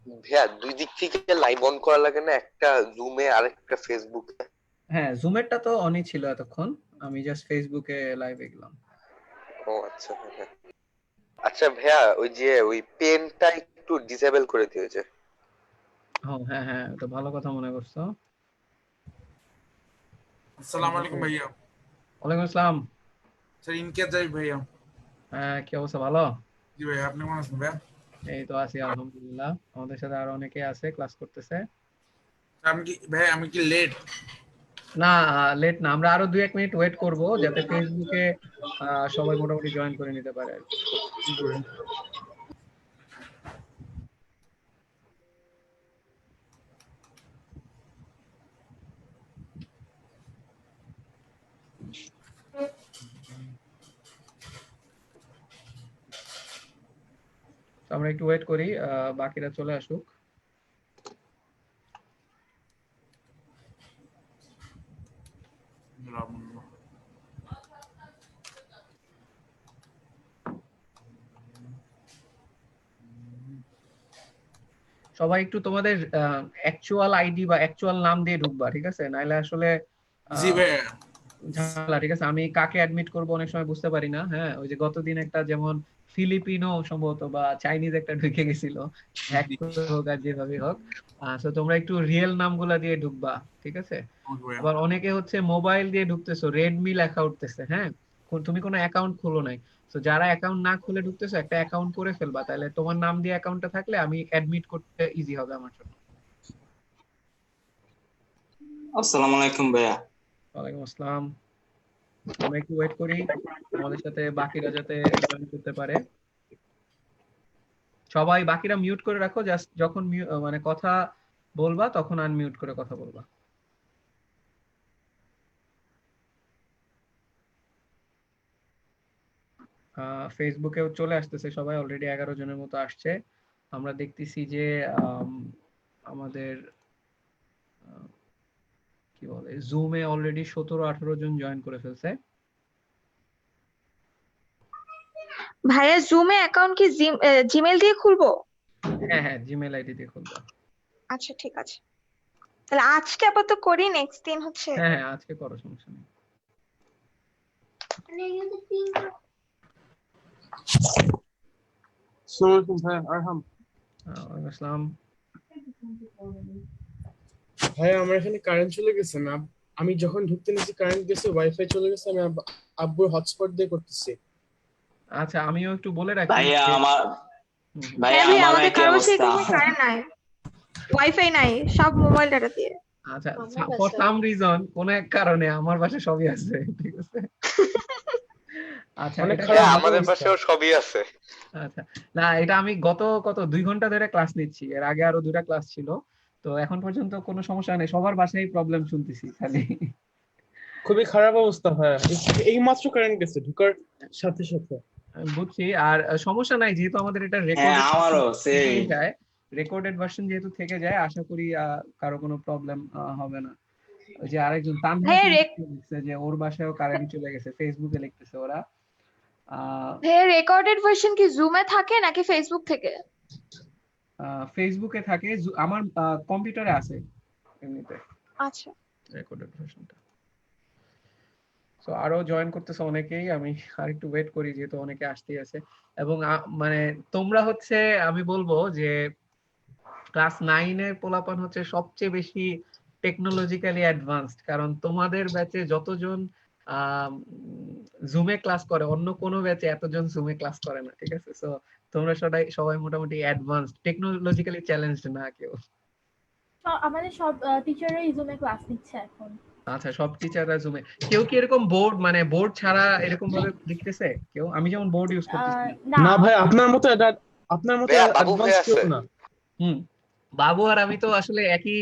ভাইয়া দুই দিক থেকে লাইভ অন করা লাগে না, একটা জুমে আর একটা ফেসবুকে? হ্যাঁ, জুমেরটা তো অনই ছিল এতক্ষণ। আমি জাস্ট ফেসবুকে লাইভে গেলাম। ও আচ্ছা, হ্যাঁ হ্যাঁ। আচ্ছা ভাইয়া, ওই যে ওই পেনটা একটু ডিসেবল করে দিয়েছে। ও হ্যাঁ হ্যাঁ, তো ভালো কথা মনে করছো। अस्सलाम পেনটা তো। वालेकुम भैया। ওয়ালাইকুম আসসালাম। सर इनके जाए भैया। হ্যাঁ, কি অবস্থা, ভালো? जी भैया आपने कौन सा भैया? এই তো আছি আলহামদুলিল্লাহ। আমাদের সাথে আরো অনেকে আছে, ক্লাস করতেছে। আমি কি भैया আমি কি লেট? না, লেট না, আমরা আরো 2-1 মিনিট ওয়েট করব যাতে ফেসবুকে সবাই মোটামুটি জয়েন করে নিতে পারে আর কি। তো আমরা একটু ওয়েট করি, বাকিরা চলে আসুক। সবাই একটু তোমাদের অ্যাকচুয়াল আইডি বা অ্যাকচুয়াল নাম দিয়ে ঢুকবা, ঠিক আছে? নাইলে আসলে जी আহ, भैया। ঝামেলা, ঠিক আছে? আমি কাকে অ্যাডমিট করবো অনেক সময় বুঝতে পারি না। হ্যাঁ, ওই যে গতদিন একটা যেমন ফিলিপিনো সম্ভবত বা চাইনিজ একটা ঢুকে গেছিল, হ্যাক जी করে হোক আর যেভাবে হোক। তো তোমরা একটু রিয়েল নামগুলা দিয়ে ঢুকবা, ঠিক আছে? ओके भैया। আবার অনেকে হচ্ছে মোবাইল দিয়ে ঢুকতেছো, রেডমি লেখা উঠতেছে। হ্যাঁ, তুমি কোনো অ্যাকাউন্ট খোলো নাই। তো যারা অ্যাকাউন্ট না খুলে ঢুকতেছো, একটা অ্যাকাউন্ট করে ফেলবা, তাহলে তোমার নাম দিয়ে অ্যাকাউন্টটা থাকলে আমি অ্যাডমিট করতে ইজি হবে আমার জন্য। আসসালামু আলাইকুম ভাইয়া। ওয়ালাইকুম আসসালাম। আমরা একটু ওয়েট করি আমাদের সাথে বাকিরা যাতে জয়েন করতে পারে। সবাই বাকিরা মিউট করে রাখো, জাস্ট যখন মানে কথা বলবা তখন আনমিউট করে কথা বলবা। ফেসবুকেও চলে আসতেছে সবাই, অলরেডি 11 জনের মতো আসছে। আমরা দেখতেছি যে আম, আমাদের কি বলে, জুমে অলরেডি 17-18 জন জয়েন করে ফেলছে। ভাইয়া জুমে অ্যাকাউন্ট কি জিমেল দিয়ে খুলবো? হ্যাঁ হ্যাঁ, জিমেল আইডি দিয়ে খুলবা। আচ্ছা ঠিক আছে, তাহলে আজকে আপাতত করি, নেক্সট দিন হচ্ছে। হ্যাঁ হ্যাঁ, আজকে করো, সমস্যা নেই। আসসালামু আলাইকুম ভাই আরহাম। ওয়ালাইকুম আসসালাম। ভাই আমার এখানে কারেন্ট চলে গেছে না, আমি যখন ঢুকতে নিয়েছি কারেন্ট গেছে, ওয়াইফাই চলে গেছে, আমি আব্বুর হটস্পট দিয়ে করতেছি। আচ্ছা, আমিও একটু বলে রাখি ভাইয়া যে আমার হুম, হুম। ভাইয়া হ্যাঁ ভাই, আমারও আমাদের একই কারো বাসায় অবস্থা। এখানে কারেন্ট নাই, ওয়াইফাই নাই, সব মোবাইল ডাটা দিয়ে। আচ্ছা, ফর সাম রিজন, কোন এক কারণে আমার বাসায় সবই আছে, ঠিক আছে? আচ্ছা, অনেক এটা খারাপ হ্যাঁ ভাবে আমাদের অবস্থা। পাশেও সবই আছে। আচ্ছা, না এটা আমি গত কত 2 ঘন্টা ধরে ক্লাস নিচ্ছি, এর আগে আরো 2টা ক্লাস ছিল। তো এখন পর্যন্ত কোনো সমস্যা নেই, সবার বাসায় প্রবলেম শুনতেছি খালি। খুবই খারাপ অবস্থা ভাই, এই মাত্র কারেন্ট গেছে ঢুকার সাথে সাথে। আমি বুঝছি, আর সমস্যা নাই, যেহেতু আমাদের এটা হ্যাঁ রেকর্ডেড আমারও থেকেই সেম। যায়। রেকর্ডেড ভার্সন যেহেতু থেকে যায়, আশা করি কারো কোনো প্রবলেম হবে না। ওই যে আরেকজন তানহা ভাইয়া কিন্তু লিখছে যে ওর বাসায়ও কারেন্ট চলে গেছে, ফেসবুকে লিখতেছে ওরা। আহ ভাইয়া রেকর্ডেড ভার্সন কি জুমে থাকে নাকি ফেসবুক থেকে? ফেসবুকে থাকে, আমার কম্পিউটারে আছে এমনিতে আচ্ছা। রেকর্ডেড ভার্সনটা। সো আরো জয়েন করতেছে অনেকেই, আমি আর একটু ওয়েট করি যেহেতু অনেকে আসতেই আছে। এবং মানে তোমরা হচ্ছে, আমি বলবো যে ক্লাস 9-এর পোলাপান হচ্ছে সবচেয়ে বেশি টেকনোলজিক্যালি অ্যাডভান্সড, কারণ তোমাদের ব্যাচে যতজন জুমে ক্লাস করে অন্য কোনো ব্যাচে এতজন জুমে ক্লাস করে না, ঠিক আছে? সো তোমরা সবাই সবাই মোটামুটি অ্যাডভান্সড, টেকনোলজিক্যালি চ্যালেঞ্জড না কেউ। আমাদের সব টিচাররাই জুমে ক্লাস নিচ্ছে এখন। আচ্ছা, সব টিচাররা জুমে? কেউ কি এরকম বোর্ড, মানে বোর্ড ছাড়া এরকম ভাবে লিখতেছে কেউ? আমি যেমন বোর্ড ইউজ করতেছি না। না, না ভাই, আপনার মতো ভাইয়া বাবু অ্যাডভান্স ভাইয়া কেউ আছে। না। হুম। বাবু আর আমি তো আসলে একই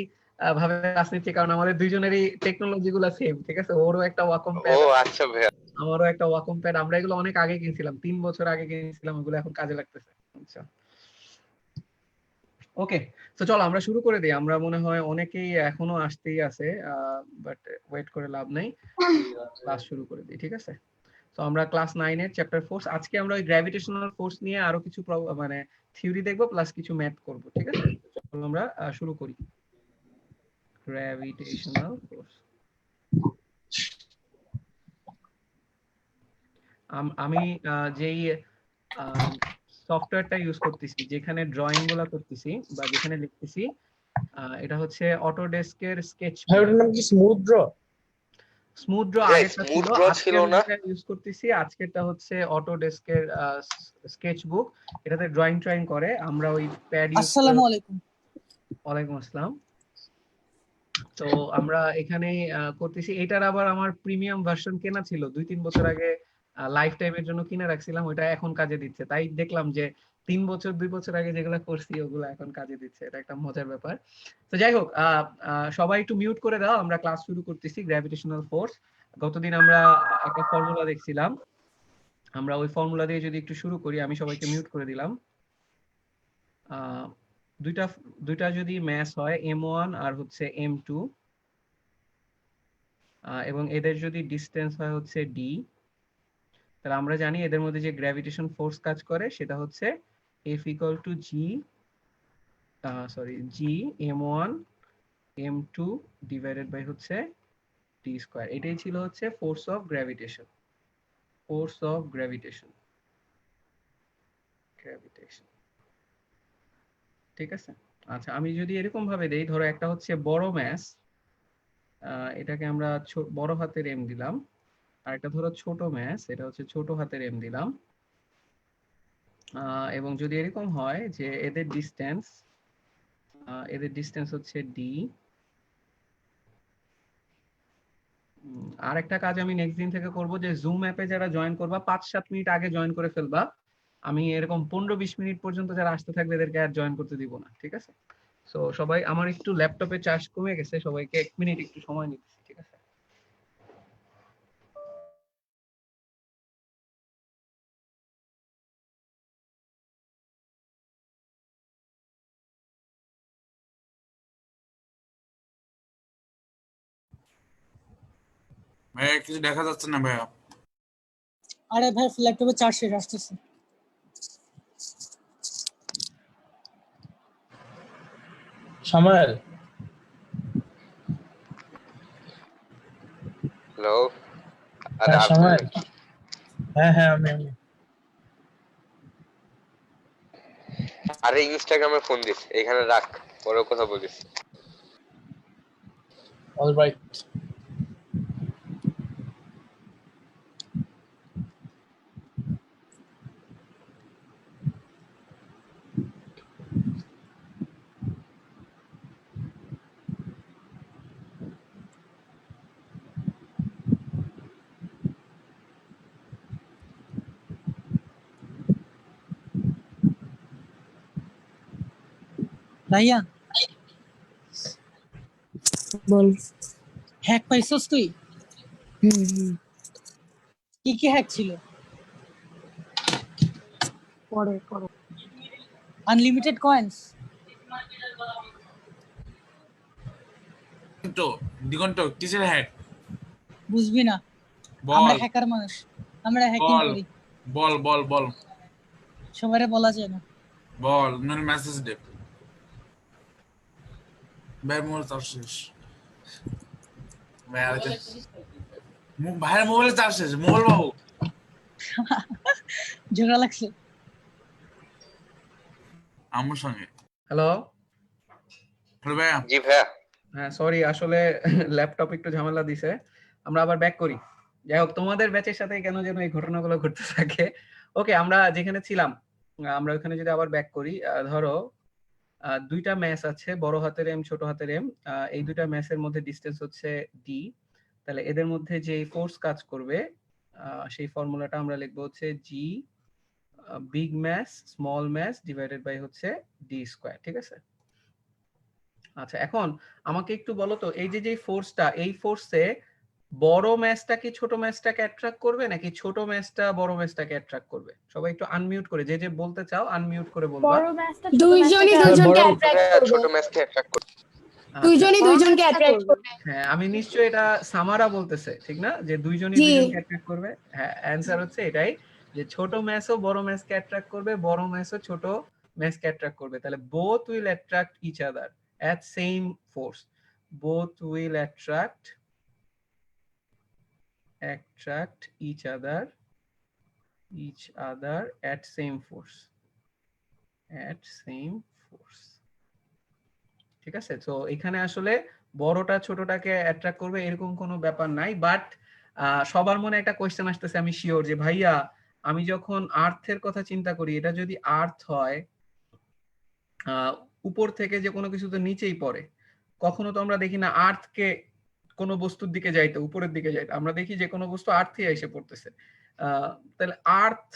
ভাবে ক্লাস নিচ্ছি, কারণ আমাদের দুইজনেরই টেকনোলজি গুলা সেম, ঠিক আছে? ওরও একটা ওয়াকম ও প্যাড আছে, আচ্ছা ভাইয়া। আমারও একটা ওয়াকম প্যাড। আমরা এগুলো অনেক আগে কিনছিলাম, 3 বছর আগে কিনছিলাম, ওগুলো এখন কাজে লাগতেছে। আচ্ছা, ওকে। তো চলো আমরা শুরু করে দিই। আমরা মনে হয় অনেকেই এখনো আসতেই আছে, বাট ওয়েট করে লাভ নাই, ক্লাস শুরু করে দিই, ঠিক আছে? তো আমরা ক্লাস 9 এর চ্যাপ্টার ফোর্স, আজকে আমরা ওই গ্র্যাভিটেশনাল ফোর্স নিয়ে আরো কিছু মানে থিওরি দেখবো প্লাস কিছু ম্যাথ করব, ঠিক আছে? চলো আমরা শুরু করি। Gravitational force. আমি যেই সফটওয়্যারটা ইউজ করতেছি, যেখানে ড্রয়িং গুলা করতেছি বা যেখানে লিখতেছি, এটা হচ্ছে অটোডেস্কের স্কেচ। ভাই ওটার নাম কি স্মুথ ড্র? স্মুথ ড্র হ্যাঁ, আগেরটা স্মুথ ছিল, ড্র ছিল না? ইউজ করতেছি আজকেরটা হচ্ছে অটোডেস্কের স্কেচ বুক। এটাতে ড্রয়িং ট্রয়িং করে, আমরা ওই প্যাড ইউজ। আসসালামু আলাইকুম। ওয়ালাইকুম আসসালাম। তো আমরা এখানে করতেছি। এটার আবার আমার প্রিমিয়াম ভার্সন কেনা ছিল 2-3 বছর আগে, লাইফ টাইমের জন্য কিনে রাখছিলাম, ওটা এখন কাজে দিচ্ছে। তাই দেখলাম যে 3 বছর 2 বছর আগে যেগুলো করছি ওগুলো এখন কাজে দিচ্ছে, এটা একটা মজার ব্যাপার। তো যাই হোক, সবাই একটু মিউট করে দাও, আমরা ক্লাস শুরু করতেছি। গ্র্যাভিটেশনাল ফোর্স, গতদিন আমরা একটা ফর্মুলা দেখছিলাম, আমরা ওই ফর্মুলা দিয়ে যদি একটু শুরু করি। আমি সবাইকে মিউট করে দিলাম। দুইটা যদি ম্যাস হয় m1 আর হচ্ছে m2, এবং এদের যদি ডিসটেন্স হয় হচ্ছে d, তাহলে আমরা জানি এদের মধ্যে যে গ্র্যাভিটেশন ফোর্স কাজ করে সেটা হচ্ছে F = g m1 m2 divided by হচ্ছে d স্কয়ার। এটাই ছিল হচ্ছে ফোর্স অফ গ্র্যাভিটেশন। ঠিক আছে? আচ্ছা, আমি যদি এরকম ভাবে দেই, ধরো একটা হচ্ছে বড় ম্যাস, এটাকে আমরা বড় হাতের m দিলাম, আর একটা ধরো ছোট ম্যাস, এটা হচ্ছে ছোট হাতের m দিলাম। এবং যদি এরকম হয় যে এদের ডিসটেন্স হচ্ছে d। আর একটা কাজ আমি নেক্সট দিন থেকে করব, যে জুম অ্যাপে যারা জয়েন করবা 5-7 মিনিট আগে জয়েন করে ফেলবা। আমি এরকম 15-20 মিনিট পর্যন্ত যারা আসতে থাকবে এদেরকে আর জয়েন করতে দিব না, ঠিক আছে? সো সবাই, আমার একটু ল্যাপটপে চার্জ কমে গেছে, সবাইকে 1 মিনিট একটু সময় নিচ্ছি, ঠিক আছে? ভাইয়া কিছু দেখা যাচ্ছে না ভাইয়া। আরে ভাই ল্যাপটপে চার্জ শেষ, আসতেছে। সামাল, হ্যালো, আরে হ্যাঁ আব্দুল সামাল। নাকি? হ্যাঁ আমি আরে ইনস্টাগ্রামে ফোন দিস, এখানে রাখ, পরে কথা বলিস। অলরাইট। ভাইয়া বল। হ্যাক পাইছস তুই? কি কি হ্যাক ছিল? পরে করো। Unlimited coins? দিগন্ত কিসের হ্যাক? বুঝবি না, বল আমরা হ্যাকার মানুষ, আমরা হ্যাকিং বল করি। বল বল বল সবারে বলা যায় না। বল, নন মেসেজ দে। ভাই মোবাইল চার্জ শেষ। ভাইয়ের মোবাইলে চার্জ শেষ। মোবাইল বাবু ঝগড়া লাগছে আমার সঙ্গে। হ্যালো ভাইয়া। জি ভাইয়া। হ্যাঁ, সরি, আসলে ল্যাপটপ একটু ঝামেলা দিছে। আমরা আবার ব্যাক করি। যাই হোক, তোমাদের ব্যাচের সাথে কেন যেন এই ঘটনাগুলো ঘটতে থাকে। ওকে, আমরা যেখানে ছিলাম, আমরা ওখানে যদি আবার ব্যাক করি, ধরো দুইটা ম্যাস আছে, বড় হাতের m ছোট হাতের m। এই দুইটা ম্যাসের মধ্যে ডিসটেন্স হচ্ছে d। তাহলে এদের মধ্যে যে ফোর্স কাজ করবে, সেই ফর্মুলাটা আমরা লিখবো হচ্ছে g big mass small mass divided by হচ্ছে d স্কয়ার, ঠিক আছে? আচ্ছা, এখন আমাকে একটু বলো তো, এই যে ফোর্সটা, এই ফোর্সে বড় ম্যাচটা কি ছোট ম্যাচটাকে অ্যাট্রাক্ট করবে, নাকি ছোট ম্যাচটা বড় ম্যাচটাকে অ্যাট্রাক্ট করবে? সবাই একটু আনমিউট করে, যে বলতে চাও আনমিউট করে বলবা। বড় ম্যাচটা দুইজনই দুইজনকে অ্যাট্রাক্ট করবে। ছোট ম্যাচকে অ্যাট্রাক্ট করবে। দুইজনই বড় দুইজনকে ম্যাচটা অ্যাট্রাক্ট করবে। করবে। হ্যাঁ, আমি নিশ্চয়ই এটা সামারা বলতেছে, ঠিক না? যে দুইজনই জি। দুইজনকে অ্যাট্রাক্ট করবে। হ্যাঁ, অ্যানসার হচ্ছে এটাই, যে ছোট ম্যাচও বড় ম্যাচকে অ্যাট্রাক্ট করবে, বড় ম্যাচও ছোট ম্যাচকে অ্যাট্রাক্ট করবে। তাহলে both will attract each other at same force. Both will attract each other at same force. At same force. ঠিক আছে? তো এখানে আসলে বড়টা ছোটটাকে অ্যাট্রাক্ট করবে এরকম কোনো ব্যাপার নাই, বাট সবার মনে একটা কোয়েশ্চেন আসতেছে, আমি শিওর, যে ভাইয়া আমি যখন আর্থের কথা চিন্তা করি, এটা যদি আর্থ হয়, উপর থেকে যে কোনো কিছু তো নিচেই পড়ে, কখনো তো আমরা দেখি না আর্থকে কোনো বস্তুর দিকে যাইতে, উপরের দিকে যাইতে, আমরা দেখি যে কোনো বস্তু আর্থে এসে পড়তেছে। তাহলে আর্থ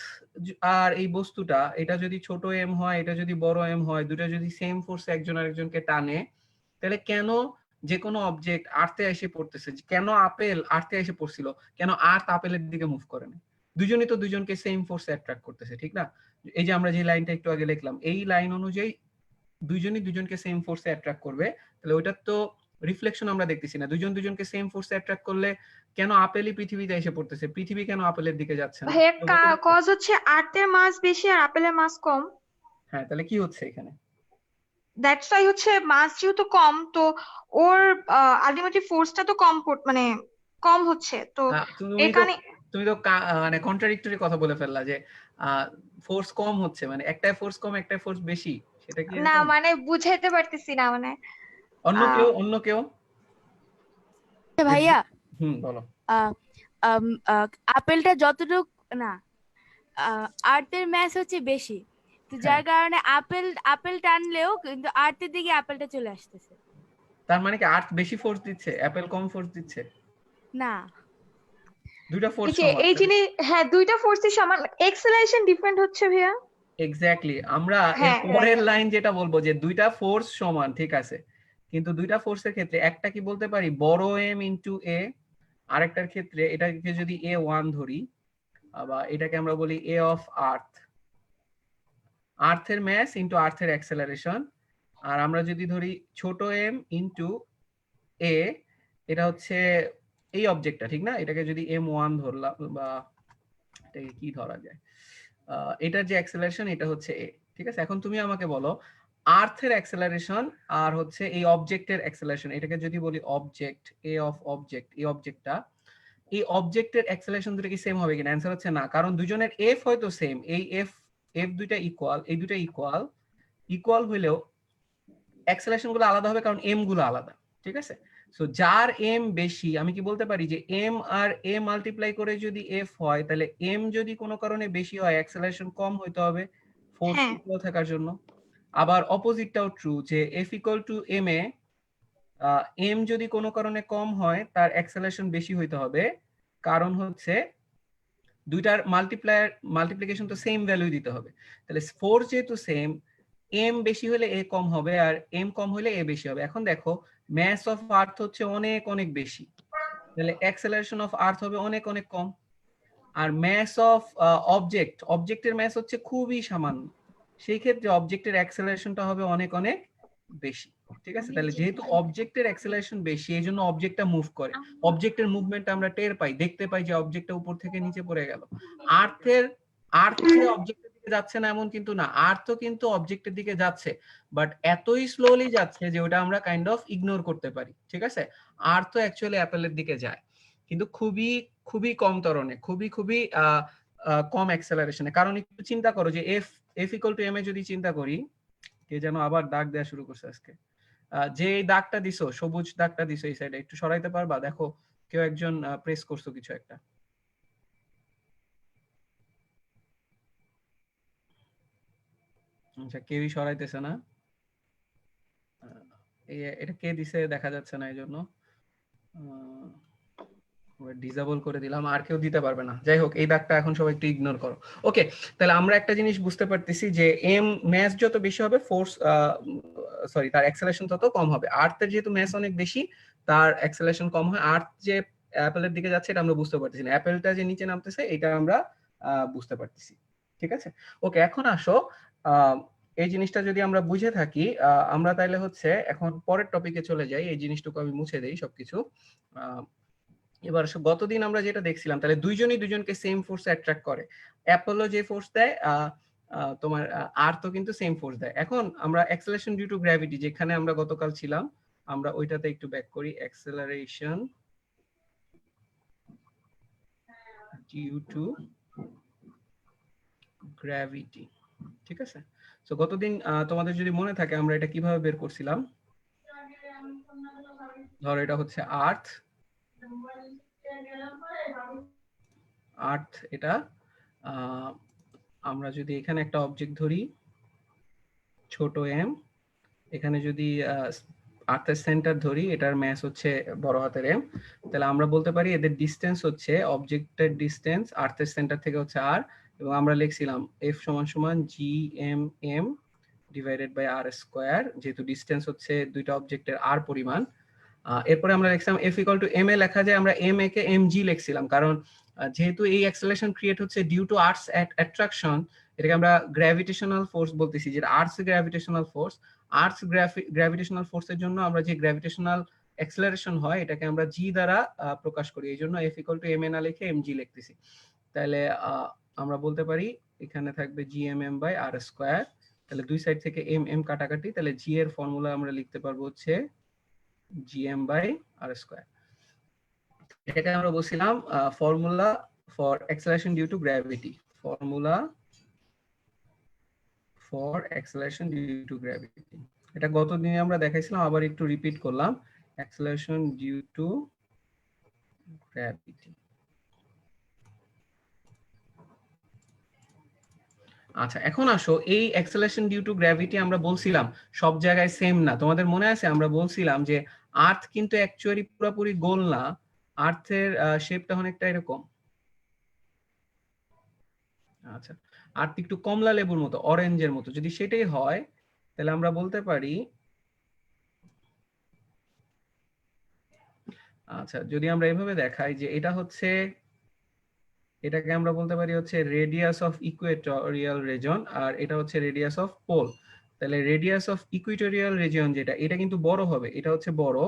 আর এই বস্তুটা, এটা যদি ছোট এম হয়, এটা যদি বড় এম হয়, দুটো যদি সেম ফোর্সে একজন আরেকজনকে টানে, তাহলে কেন যে কোনো অবজেক্ট আর্থে এসে পড়তেছে? কেন আপেল আর্থে এসে পড়ছিল, কেন আর্থ আপেলের দিকে মুভ করে না? দুজনই তো দুজনকে সেম ফোর্সে অ্যাট্রাক্ট করতেছে, ঠিক না? এই যে আমরা যে লাইনটা একটু আগে লিখলাম, এই লাইন অনুযায়ী দুইজনই দুজনকে সেম ফোর্সে অ্যাট্রাক্ট করবে, তাহলে ওইটার তো রিফ্লেকশন আমরা দেখতেছি না। দুজন দুজনকে সেম ফোর্সে অ্যাট্রাক্ট করলে কেন আপেলই পৃথিবীতে এসে পড়তেছে, পৃথিবী কেন আপেলের দিকে যাচ্ছে না? ভাইয়া কজ হচ্ছে আর্থের মাস বেশি আর আপেলের মাস কম। হ্যাঁ, তাহলে কি হচ্ছে এখানে? দ্যাটস ওয়াই হচ্ছে মাস যেহেতু কম, তো ওর আলটিমেটলি ফোর্সটা তো মানে কম হচ্ছে, তো এখানে তুমি তো মানে কন্ট্রাডিক্টরি কথা বলে ফেললা, যে ফোর্স কম হচ্ছে, মানে একটাই ফোর্স কম একটাই ফোর্স বেশি, সেটা কি না এরকম? মানে বুঝাইতে পারতেছি না, মানে অন্য কেউ ভাইয়া বলো। আপেলটা যতটুক না, আর্থের ম্যাস হচ্ছে বেশি, তো যার কারণে আপেল টানলেও কিন্তু আর্থের দিকে আপেলটা চলে আসতেছে। তার মানে কি আর্থ বেশি ফোর্স দিচ্ছে, অ্যাপেল কম ফোর্স দিচ্ছে? না, দুইটা ফোর্স যে সমান। এই জিনিস, হ্যাঁ দুইটা ফোর্সই সমান, এক্সেলারেশন ডিফারেন্ট হচ্ছে ভাইয়া। এক্স্যাক্টলি, আমরা এর হ্যাঁ, পরের right. লাইন যেটা বলবো, যে দুইটা ফোর্স সমান, ঠিক আছে, কিন্তু দুইটা ফোর্সের ক্ষেত্রে একটা কি বলতে পারি বড় এম ইনটু এ, আরেকটার ক্ষেত্রে এটাকে যদি a1 ধরি, আবার এটাকে আমরা বলি এ অফ আর্থ, আর্থের ম্যাস ইনটু আর্থের অ্যাক্সেলারেশন। আর আমরা যদি ধরি ছোট এম ইনটু এ, এটা হচ্ছে এই অবজেক্টটা, ঠিক না? এটাকে যদি m1 ধরলাম, বা এটাকে কি ধরা যায়, এটার যে অ্যাক্সেলারেশন এটা হচ্ছে এ, ঠিক আছে? এখন তুমি আমাকে বলো আর্থের অ্যাক্সেলারেশন আর হচ্ছে এই অবজেক্টের অ্যাক্সেলারেশন, এটাকে যদি বলি অবজেক্ট, এ অফ অবজেক্ট, এই অবজেক্টটা, এই অবজেক্টের অ্যাক্সেলারেশন দুটো কি সেম হবে কিনা? অ্যান্সার হচ্ছে না, কারণ দুজনের এফ হয়তো সেম, এই এফ দুইটা ইকুয়াল, এই দুইটা ইকুয়াল হইলেও অ্যাক্সেলারেশন গুলো আলাদা হবে, কারণ এম গুলো আলাদা, ঠিক আছে? সো যার এম বেশি, আমি কি বলতে পারি যে এম আর এ মাল্টিপ্লাই করে যদি এফ হয়, তাহলে এম যদি কোনো কারণে বেশি হয় অ্যাক্সেলারেশন কম হইতে হবে ফোর্স হ্যাঁ। ইকুয়াল থাকার জন্য। আবার অপোজিটটাও ট্রু, যে F equal to M A M যদি কোনো কারণে কম হয় তার অ্যাক্সেলারেশন বেশি হইতে হবে, কারণ হচ্ছে দুইটার মাল্টিপ্লিকেশন তো সেম ভ্যালু দিতে হবে। তাহলে ফোর্স যেহেতু সেম, এম বেশি হলে এ কম হবে, আর এম কম হলে এ বেশি হবে। এখন দেখো ম্যাস অফ আর্থ হচ্ছে অনেক অনেক বেশি, তাহলে অ্যাক্সেলারেশন অফ আর্থ হবে অনেক অনেক কম। আর ম্যাস অফ অবজেক্টের ম্যাস হচ্ছে খুবই সামান্য, সেই ক্ষেত্রে অবজেক্টের অ্যাক্সেলারেশনটা হবে অনেক অনেক বেশি, ঠিক আছে? তাহলে যেহেতু অবজেক্টের অ্যাক্সেলারেশন বেশি, এই জন্য অবজেক্টটা মুভ করে, অবজেক্টের মুভমেন্ট আমরা টের পাই, দেখতে পাই যে অবজেক্টটা উপর থেকে নিচে পড়ে গেল। আর্থে অবজেক্টের দিকে যাচ্ছে না এমন কিন্তু না, আর্থও কিন্তু অবজেক্টের দিকে যাচ্ছে, বাট এতই স্লোলি যাচ্ছে যে ওটা আমরা কাইন্ড অফ ইগনোর করতে পারি, ঠিক আছে? আর্থও অ্যাকচুয়ালি অ্যাপেলের দিকে যায়, কিন্তু খুবই খুবই কম ত্বরণে, খুবই খুবই কম অ্যাক্সেলারেশনে। কারণ একটু চিন্তা করো যে এফ ইকুয়াল টু এম এ যদি চিন্তা করি, কে যেন আবার দাগ দেওয়া শুরু করছে আজকে, যে এই দাগটা দিছো, সবুজ দাগটা দিছো এই সাইডে, একটু সরাইতে পারবা? দেখো কেউ একজন প্রেস করছো কিছু একটা। আচ্ছা, কেউই সরাইতেছে না, এটা কে দিছে দেখা যাচ্ছে না, এই জন্য ডিসেবল করে দিলাম, আর কেউ দিতে পারবে না। যাই হোক, এই দাগটা এখন সবাই একটু ইগনোর করো। ওকে, তাহলে আমরা একটা জিনিস বুঝতে পারতেছি যে এম ম্যাস যত বেশি হবে ফোর্স তার অ্যাক্সেলারেশন তত কম হবে। আর্থের যেহেতু ম্যাস অনেক বেশি, তার অ্যাক্সেলারেশন কম হয়। আর্থ যে অ্যাপেলের দিকে যাচ্ছে এটা আমরা বুঝতে পারতেছি না, অ্যাপেলটা যে নিচে নামতেছে এটা আমরা বুঝতে পারতেছি, ঠিক আছে? ওকে, এখন আসো এই জিনিসটা যদি আমরা বুঝে থাকি, আমরা তাইলে হচ্ছে এখন পরের টপিকে চলে যাই। এই জিনিসটুকু আমি মুছে দেই সবকিছু। এবার গতদিন আমরা যেটা দেখছিলাম, তাহলে দুইজনই দুজনকে সেম ফোর্সে অ্যাট্রাক্ট করে। অ্যাপোলো যে ফোর্স দেয়, তোমার আর্থও কিন্তু সেম ফোর্স দেয়। এখন আমরা অ্যাক্সেলারেশন ডিউ টু গ্র্যাভিটি যেখানে আমরা গতকাল ছিলাম, আমরা ওইটাতে একটু ব্যাক করি। অ্যাক্সেলারেশন ডিউ টু গ্র্যাভিটি, ঠিক আছে? সো গতদিন তোমাদের যদি মনে থাকে আমরা এটা কিভাবে বের করছিলাম, ধরো এটা হচ্ছে আর্থ, এটা আমরা যদি এখানে একটা অবজেক্ট ধরি ছোট এম, এখানে যদি আর্থের সেন্টার ধরি, এটার ম্যাস হচ্ছে বড় হাতের এম, তাহলে আমরা বলতে পারি এদের ডিসটেন্স হচ্ছে, অবজেক্টের ডিসটেন্স আর্থের সেন্টার থেকে হচ্ছে আর, এবং আমরা লিখছিলাম এফ সমান সমান G M M divided by R square, যেহেতু ডিসটেন্স হচ্ছে দুইটা অবজেক্টের আর পরিমাণ। এরপরে আমরা লিখছিলাম F equal to M A লেখা যায়, আমরা M A K M G লিখছিলাম, কারণ যেহেতু এই অ্যাক্সেলারেশন ক্রিয়েট হচ্ছে ডিউ টু আর্থস অ্যাট্রাকশন, এটাকে আমরা গ্র্যাভিটেশনাল ফোর্স বলতেছি, যেটা earths gravitational force. Earths gravitational ফোর্সের জন্য আমরা যে গ্র্যাভিটেশনাল অ্যাক্সেলারেশন হয় এটাকে আমরা জি দ্বারা প্রকাশ করি, এই জন্য এফ ইকুয়াল টু এম এ না লিখে এম জি লিখতেছি। তাহলে আমরা বলতে পারি এখানে থাকবে G M M by R square, তাহলে দুই সাইড থেকে এম এম কাটাকাটি, তাহলে জি এর ফর্মুলা আমরা লিখতে পারবো হচ্ছে gm by r square। এটাকে আমরা বলছিলাম formula for acceleration due to gravity, formula for acceleration due to gravity. এটা গতদিনে আমরা দেখাইছিলাম, আবার একটু রিপিট করলাম, অ্যাক্সেলারেশন ডিউ টু গ্র্যাভিটি। আচ্ছা, এখন আসো, এই অ্যাক্সেলারেশন ডিউ টু গ্র্যাভিটি আমরা বলছিলাম সব জায়গায় সেম না। তোমাদের মনে আছে আমরা বলছিলাম যে আর্থ কিন্তু অ্যাকচুয়ালি পুরোপুরি গোল না, আর্থের শেপটা অনেকটা এরকম। আচ্ছা, আর্থ একটু কমলা লেবুর মতো, অরেঞ্জের মতো। যদি সেটাই হয় তাহলে আমরা বলতে পারি, আচ্ছা যদি আমরা এভাবে দেখাই যে এটা হচ্ছে, এটাকে আমরা বলতে পারি হচ্ছে রেডিয়াস অফ ইকুয়েটোরিয়াল রিজন, আর এটা হচ্ছে রেডিয়াস অফ পোল। তাহলে রেডিয়াস অফ ইকুয়েটোরিয়াল রিজিয়ন যেটা, এটা কিন্তু বড় হবে, এটা হচ্ছে বড়,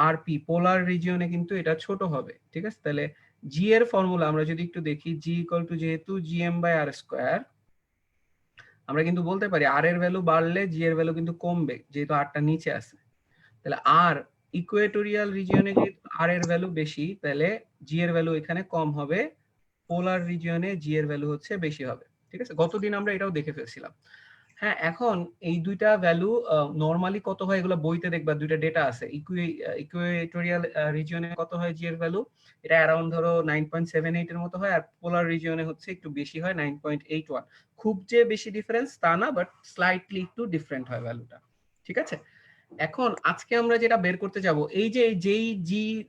আর পি পোলার রিজিয়নে কিন্তু এটা ছোট হবে, ঠিক আছে? তাহলে জি এর ফর্মুলা আমরা যদি একটু দেখি, জি ইকুয়াল টু যেহেতু জিএম বাই আর স্কয়ার, আমরা কিন্তু বলতে পারি আর এর ভ্যালু বাড়লে জি এর ভ্যালু কিন্তু কমবে, যেহেতু আরটা নিচে আছে। তাহলে আর ইকুয়েটোরিয়াল রিজিয়নে যেহেতু আর এর ভ্যালু বেশি, তাহলে জি এর ভ্যালু এখানে কম হবে, পোলার রিজিয়নে জি এর ভ্যালু হচ্ছে বেশি হবে, ঠিক আছে? গতদিন আমরা এটাও দেখে ফেলছিলাম। হ্যাঁ, এখন এই দুইটা ভ্যালু নরমালি কত হয় এগুলো বইতে দেখবা, দুইটা ডেটা আছে। ইকুয়েটোরিয়াল রিজিয়নে কত হয় জি এর ভ্যালু, এটা অ্যারাউন্ড ধরো 9.78 এর মতো হয়, আর পোলার রিজিয়নে হচ্ছে একটু বেশি হয় 9.81। খুব যে বেশি ডিফারেন্স তা না, বাট স্লাইটলি একটু ডিফারেন্ট হয় ভ্যালুটা, ঠিক আছে? এখন আজকে আমরা যেটা বের করতে যাব, এই যে যেই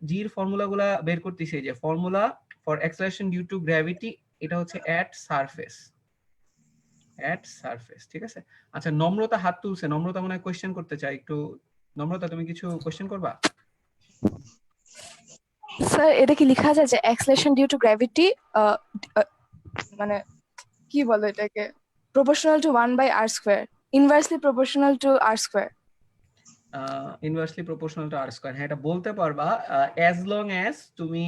জির ফর্মুলাগুলা বের করতেছি, এই যে formula for acceleration due to gravity, এটা হচ্ছে এট সারফেস, ঠিক আছে? আচ্ছা, নম্রতা হাত তুলছে, নম্রতা মনে হয় কোশ্চেন করতে চাই। একটু নম্রতা, তুমি কিছু কোশ্চেন করবা? স্যার, এটা কি লেখা যায় যে অ্যাক্সেলারেশন ডিউ টু গ্র্যাভিটি মানে কি বলে এটাকে, proportional to 1/r square, inversely proportional to r square? Inversely proportional to R square, হ্যাঁ এটা বলতে পারবা অ্যাজ লং অ্যাজ তুমি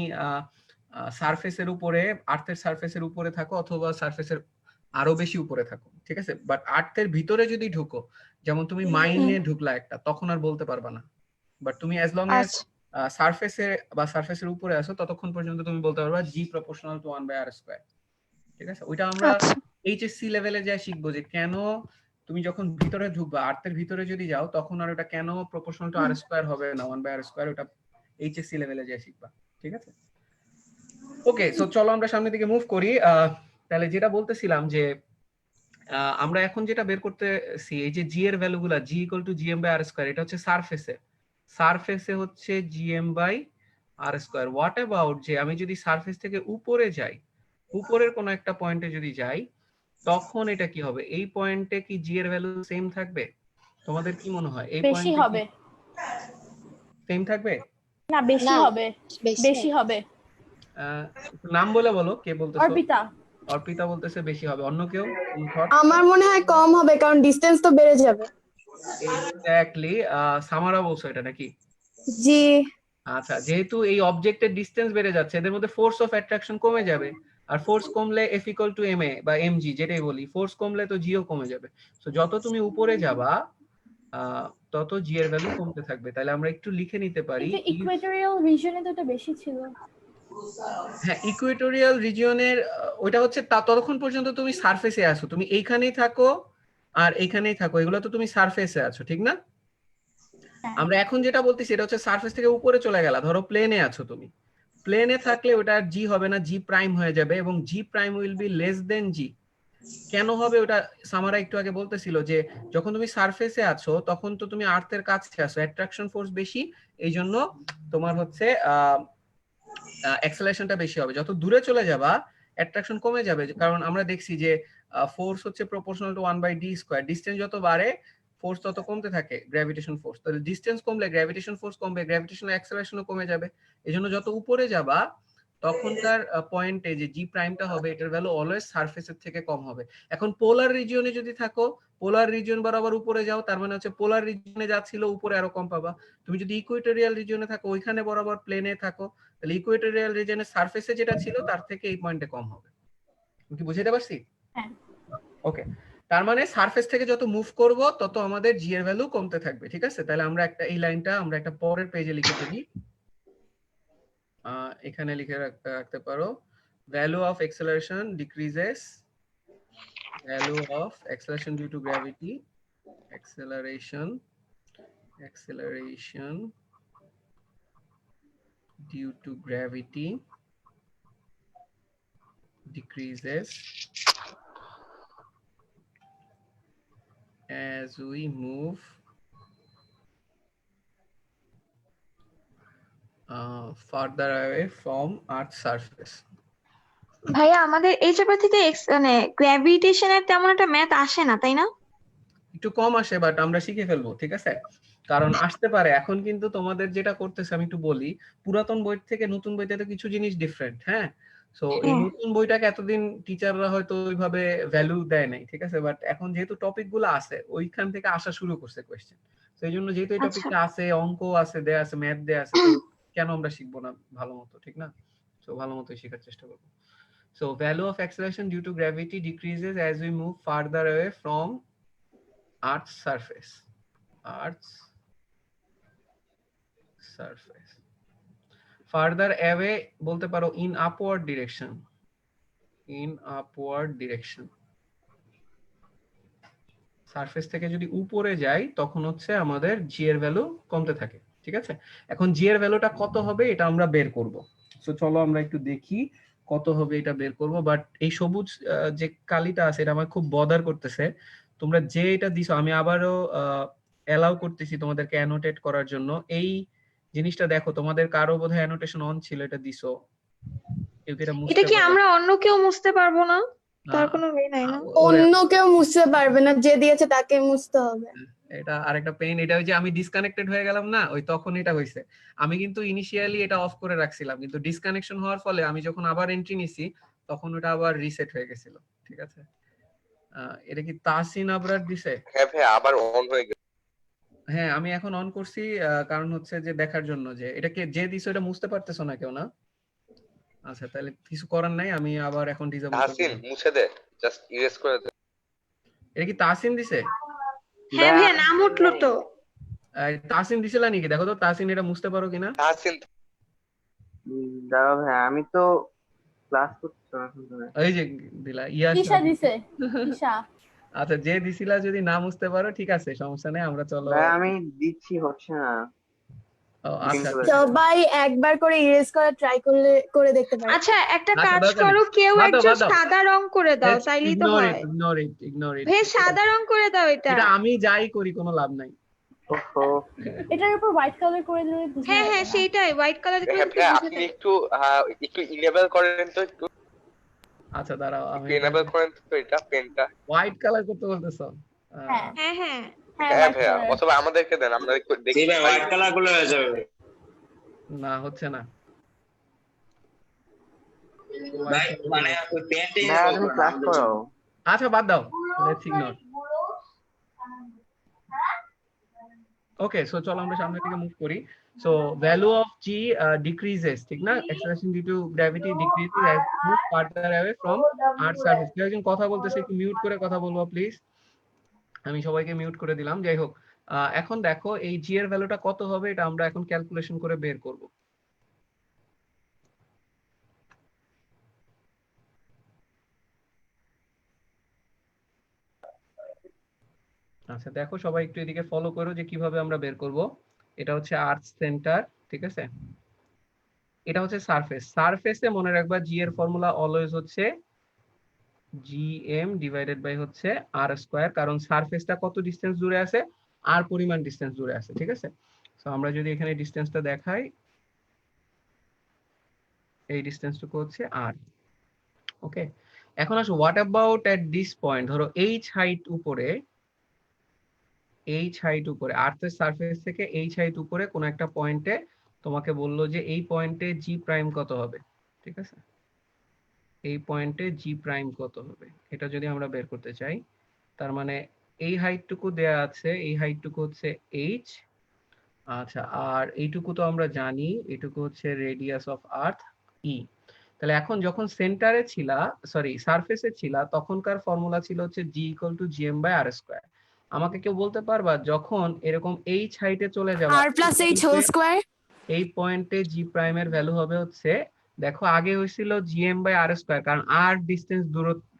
সারফেসের উপরে, আর্থের সারফেসের উপরে থাকো, অথবা সারফেসের আরো বেশি উপরে থাকো, ঠিক আছে? বাট আর্থের ভিতরে যদি ঢুকো, যেমন তুমি মাইনে ঢুকলা একটা, তখন আর বলতে পারবা না। বাট তুমি অ্যাজ লং অ্যাজ সারফেসে বা সারফেসের উপরে আসো, ততক্ষণ পর্যন্ত তুমি বলতে পারবা জি প্রপোর্শনাল টু 1/r স্কয়ার, ঠিক আছে? ওইটা আমরা এইচএসসি লেভেলে যা শিখবো, যে কেন তুমি যখন ভিতরে ঢুকবা, আর্থের ভিতরে যদি যাও, তখন আর ওটা কেন প্রপোর্শনাল টু আর স্কয়ার হবে না 1/r স্কয়ার, ওটা এইচএসসি লেভেলে যা শিখবা, ঠিক আছে? ওকে, সো চলো আমরা সামনের দিকে মুভ করি। তাহলে যেটা বলতেছিলাম যে আমরা এখন যেটা বের করতেছি, এই যে জি এর ভ্যালুগুলা, g equal to GM by R square, এটা হচ্ছে সারফেসে হচ্ছে GM by R square. What about যে আমি যদি সারফেস থেকে উপরে যাই, উপরের কোন একটা পয়েন্টে যদি যাই, তখন এটা কি হবে? এই পয়েন্টে কি জি এর ভ্যালু সেম থাকবে? তোমাদের কি মনে হয়? এই বেশি হবে, সেম থাকবে না বেশি হবে, বেশি হবে। নাম বলে বলো, কে বলতেছো? অর্পিতা। অর্পিতা বলতেছে বেশি হবে, অন্য কেউ কোনো thought? আমার মনে হয় কম হবে, কারণ ডিসটেন্স তো বেড়ে যাবে। এক্স্যাক্টলি, সামারা বলছো এটা নাকি? জি। আচ্ছা, যেহেতু এই অবজেক্টের ডিসটেন্স বেড়ে যাচ্ছে, এদের মধ্যে ফোর্স অফ অ্যাট্রাকশন কমে যাবে, আর ফোর্স কমলে F ইকুয়াল টু ma বা mg যেটাই বলি, ফোর্স কমলে তো জিও কমে যাবে। সো যত তুমি উপরে যাবা তত জি এর ভ্যালু কমতে থাকবে। তাহলে আমরা একটু লিখে নিতে পারি, ইকুয়েটোরিয়াল রিজিয়নে তো এটা বেশি ছিল। হ্যাঁ ইকুয়েটোরিয়াল রিজিয়নের ওইটা হচ্ছে ততক্ষণ পর্যন্ত তুমি সারফেসে আছো, তুমি এইখানেই থাকো আর এইখানেই থাকো, এগুলো তো তুমি সারফেসে আছো, ঠিক না? আমরা এখন যেটা বলতেছি এটা হচ্ছে সারফেস থেকে উপরে চলে গেলা, ধরো প্লেনে আছো তুমি, প্লেনে থাকলে ওটা জি হবে না, জি প্রাইম হয়ে যাবে, এবং g prime will be less than g. কেন হবে ওটা সামারা একটু আগে বলতেছিল, যে যখন তুমি সারফেসে আছো তখন তো তুমি আর্থের কাছে আছো, অ্যাট্রাকশন ফোর্স বেশি, এই জন্য তোমার হচ্ছে অ্যাক্সেলারেশনটা বেশি হবে। যত দূরে চলে যাবা অ্যাট্রাকশন কমে যাবে, কারণ আমরা দেখছি যে ফোর্স হচ্ছে proportional to 1/d square, distance যত বাড়ে ফোর্স তত কমতে থাকে, গ্র্যাভিটেশন ফোর্স। তাহলে ডিসটেন্স কমলে গ্র্যাভিটেশন ফোর্স কমবে, গ্র্যাভিটেশনাল অ্যাক্সেলারেশনও কমে যাবে। এজন্য যত উপরে যাবা তখনকার পয়েন্টে যে জি প্রাইমটা হবে এটার ভ্যালু অলওয়েজ সারফেসের থেকে কম হবে। এখন পোলার রিজিয়নে যদি থাকো, পোলার রিজিয়ন বরাবর উপরে যাও, তার মানে হচ্ছে পোলার রিজিয়নে যা ছিল উপরে আরো কম পাবা। তুমি যদি ইকুয়েটোরিয়াল রিজিয়নে থাকো, ওইখানে বরাবর প্লেনে থাকো, তাহলে ইকুয়েটোরিয়াল রিজিয়নের সারফেসে যেটা ছিল তার থেকে এই পয়েন্টে কম হবে। কি বুঝাতে পারছি? হ্যাঁ। ওকে, তার মানে সারফেস থেকে যত মুভ করব তত আমাদের জি এর ভ্যালু কমতে থাকবে, ঠিক আছে? তাহলে আমরা একটা এই লাইনটা আমরা একটা পরের পেজে লিখে ফেলি, এখানে লিখে রাখতে পারো, value of acceleration decreases, value of acceleration due to gravity, acceleration due to gravity decreases as we move further away from Earth's surface. ভাইয়া আমাদের এই চ্যাপ্টার থেকে মানে গ্র্যাভিটেশনের তেমন একটা ম্যাথ আসে না, তাই না? একটু কম আসে, বাট আমরা শিখে ফেলবো, ঠিক আছে? কারণ আসতে পারে। এখন কিন্তু তোমাদের যেটা করতেছে আমি একটু বলি, পুরাতন বই থেকে নতুন বইতে তো কিছু জিনিস ডিফারেন্ট, হ্যাঁ? সো এই নতুন বইটাকে এতদিন টিচাররা হয়তো ওইভাবে ভ্যালু দেয় নাই, ঠিক আছে? বাট এখন যেহেতু টপিক গুলো আছে ওইখান থেকে আসা শুরু করছে কোয়েশ্চেন, তো এই জন্য যেহেতু এই টপিকটা আছে, অঙ্ক আছে, দেয়া আছে, ম্যাথ দেয়া আছে, তো কেন আমরা শিখবো না ভালো মতো, ঠিক না? সো ভালো মতো শেখার চেষ্টা করবো। So value of acceleration due to gravity decreases as we move farther away from Earth's surface. Further away বলতে পারো in upward direction. সারফেস থেকে যদি উপরে যাই তখন হচ্ছে আমাদের জি এর ভ্যালু কমতে থাকে, ঠিক আছে? এখন জি এর ভ্যালুটা কত হবে এটা আমরা বের করব। সো চলো আমরা একটু দেখি কত হবে এটা বের করব। বাট এই সবুজ যে কালিটা আছে এটা আমার খুব বদার করতেছে। তোমরা যে এটা দিছো, আমি আবারও অ্যালাউ করতেছি তোমাদেরকে অ্যানোটেট করার জন্য। এই জিনিসটা দেখো, তোমাদের কারো বোধহয় অ্যানোটেশন অন ছিল, এটা দিছো, কেউ কি এটা মুছতে এটা কি পারবে? আমরা অন্য কেউ মুছতে পারবো না? তার কোনো ওয়ে নাই না? অন্য কেউ মুছতে পারবে না, যে দিয়েছে তাকে মুছতে হবে। এটা আরেকটা পেইন, এটা ওই যে আমি ডিসকানেক্টেড হয়ে গেলাম না, ওই তখন এটা হইছে। আমি কিন্তু ইনিশিয়ালি এটা অফ করে রাখছিলাম, কিন্তু ডিসকানেকশন হওয়ার ফলে আমি যখন আবার এন্ট্রি নিছি তখন ওটা আবার রিসেট হয়ে গেছিল, ঠিক আছে? এটা কি তাসিন আবরার দিছে? হ্যাঁ ভাই, আবার অন হয়ে গেল। হ্যাঁ, আমি এখন অন করছি, কারণ হচ্ছে যে দেখার জন্য যে এটা কে যে দিছে এটা মুছতে পারতেছো না কেউ, না? আচ্ছা, তাহলে কিছু করার নাই, আমি আবার এখন ডিসেবল করব। তাসিন মুছে দে, জাস্ট ইরেজ করে দে। এটা কি তাসিন দিছে? হ্যাঁ ভাইয়া, নাম উঠলো তো। তাসিন দিছিল নাকি? দেখো তো তাসিন এটা মুছতে পারো কিনা। তাসিন দাঁড়াও ভাই, আমি তো ক্লাস করছি এখন। এই যে দিলা ঈশা দিছে, ঈশা। আচ্ছা, যে দিছিলা যদি না মুছতে পারো ঠিক আছে, সমস্যা নেই, আমরা চলো। ভাই আমি দিচ্ছি, হচ্ছে না। আচ্ছা, সবাই একবার করে ইরেজ করা ট্রাই করে দেখতে পারে। আচ্ছা, একটা কাজ করো, কেউ একজন সাদা রং করে দাও, তাইলেই তো হয়। Ignore it. ভাই সাদা রং করে দাও এটা। এটা আমি যাই করি কোনো লাভ নাই। এটার উপর হোয়াইট কালার করে দিলে বুঝতে হ্যাঁ হ্যাঁ, সেইটাই হোয়াইট কালার করে দিলে আপনি একটু ইনেবল করেন তো একটু। আচ্ছা দাঁড়াও, আমি ইনেবল করেন তো এটা পেনটা। হোয়াইট কালার করতে বলতেছো? হ্যাঁ হ্যাঁ হ্যাঁ ভাইয়া, অথবা আমাদেরকে দেন, আমরা একটু দেখি। ভাই হোয়াইট কালার গুলো হয়ে যাবে। না, হচ্ছে না। ভাই মানে ওই পেন্টে ভাইয়া তুমি ক্লাস করাও। আচ্ছা বাদ দাও, লেটস ইগনোর। ওকে, সো চলো আমরা সামনের দিকে মুভ করি। So value of G decreases, ঠিক না? Acceleration due to gravity decreases as move farther away from earth surface. কেউ একজন কথা বলতেছে, একটু মিউট করে কথা বলবো প্লিজ। আমি সবাইকে মিউট করে দিলাম। যাই হোক, এখন দেখো এই জি এর ভ্যালুটা কত হবে, এটা আমরা এখন ক্যালকুলেশন করে বের করব। আচ্ছা দেখো সবাই একটু এদিকে ফলো করো যে কিভাবে আমরা বের করব। এটা হচ্ছে আর্থ সেন্টার, ঠিক আছে? এটা হচ্ছে সারফেস। সারফেসে মনে রাখবা জি এর ফর্মুলা অলওয়েজ হচ্ছে gm ডিভাইডেড বাই হচ্ছে আর স্কয়ার, কারণ সারফেসটা কত ডিসটেন্স দূরে আছে, আর পরিমাণ ডিসটেন্স দূরে আছে, ঠিক আছে? সো আমরা যদি এখানে ডিসটেন্সটা দেখাই, এই ডিসটেন্সটুকু হচ্ছে আর। ওকে, এখন আসো what about at this point. ধরো এইচ হাইট উপরে, আর্থের সারফেস থেকে এইচ হাইট উপরে কোন একটা পয়েন্টে তোমাকে বললো যে এই পয়েন্টে জি প্রাইম কত হবে, ঠিক আছে? এই পয়েন্টে জি প্রাইম কত হবে, এটা যদি আমরা বের করতে চাই, তার মানে এই হাইটটুকু দেয়া আছে, এই হাইটটুকু হচ্ছে এইচ। আচ্ছা, আর এইটুকু তো আমরা জানি, এটুকু হচ্ছে রেডিয়াস অফ আর্থ ই। তাহলে এখন যখন সেন্টারে ছিলা, সরি সারফেসে ছিলা, তখনকার ফর্মুলা ছিল হচ্ছে g equal to GM by R square. আমাকে কেউ বলতে পারবা যখন এরকম এইচ হাইটে চলে যাবে আর প্লাস এইচ হোল স্কয়ার, এই পয়েন্টে জি প্রাইমের ভ্যালু হবে হচ্ছে, দেখো আগে হয়েছিল জিএম বাই আর স্কয়ার, কারণ আর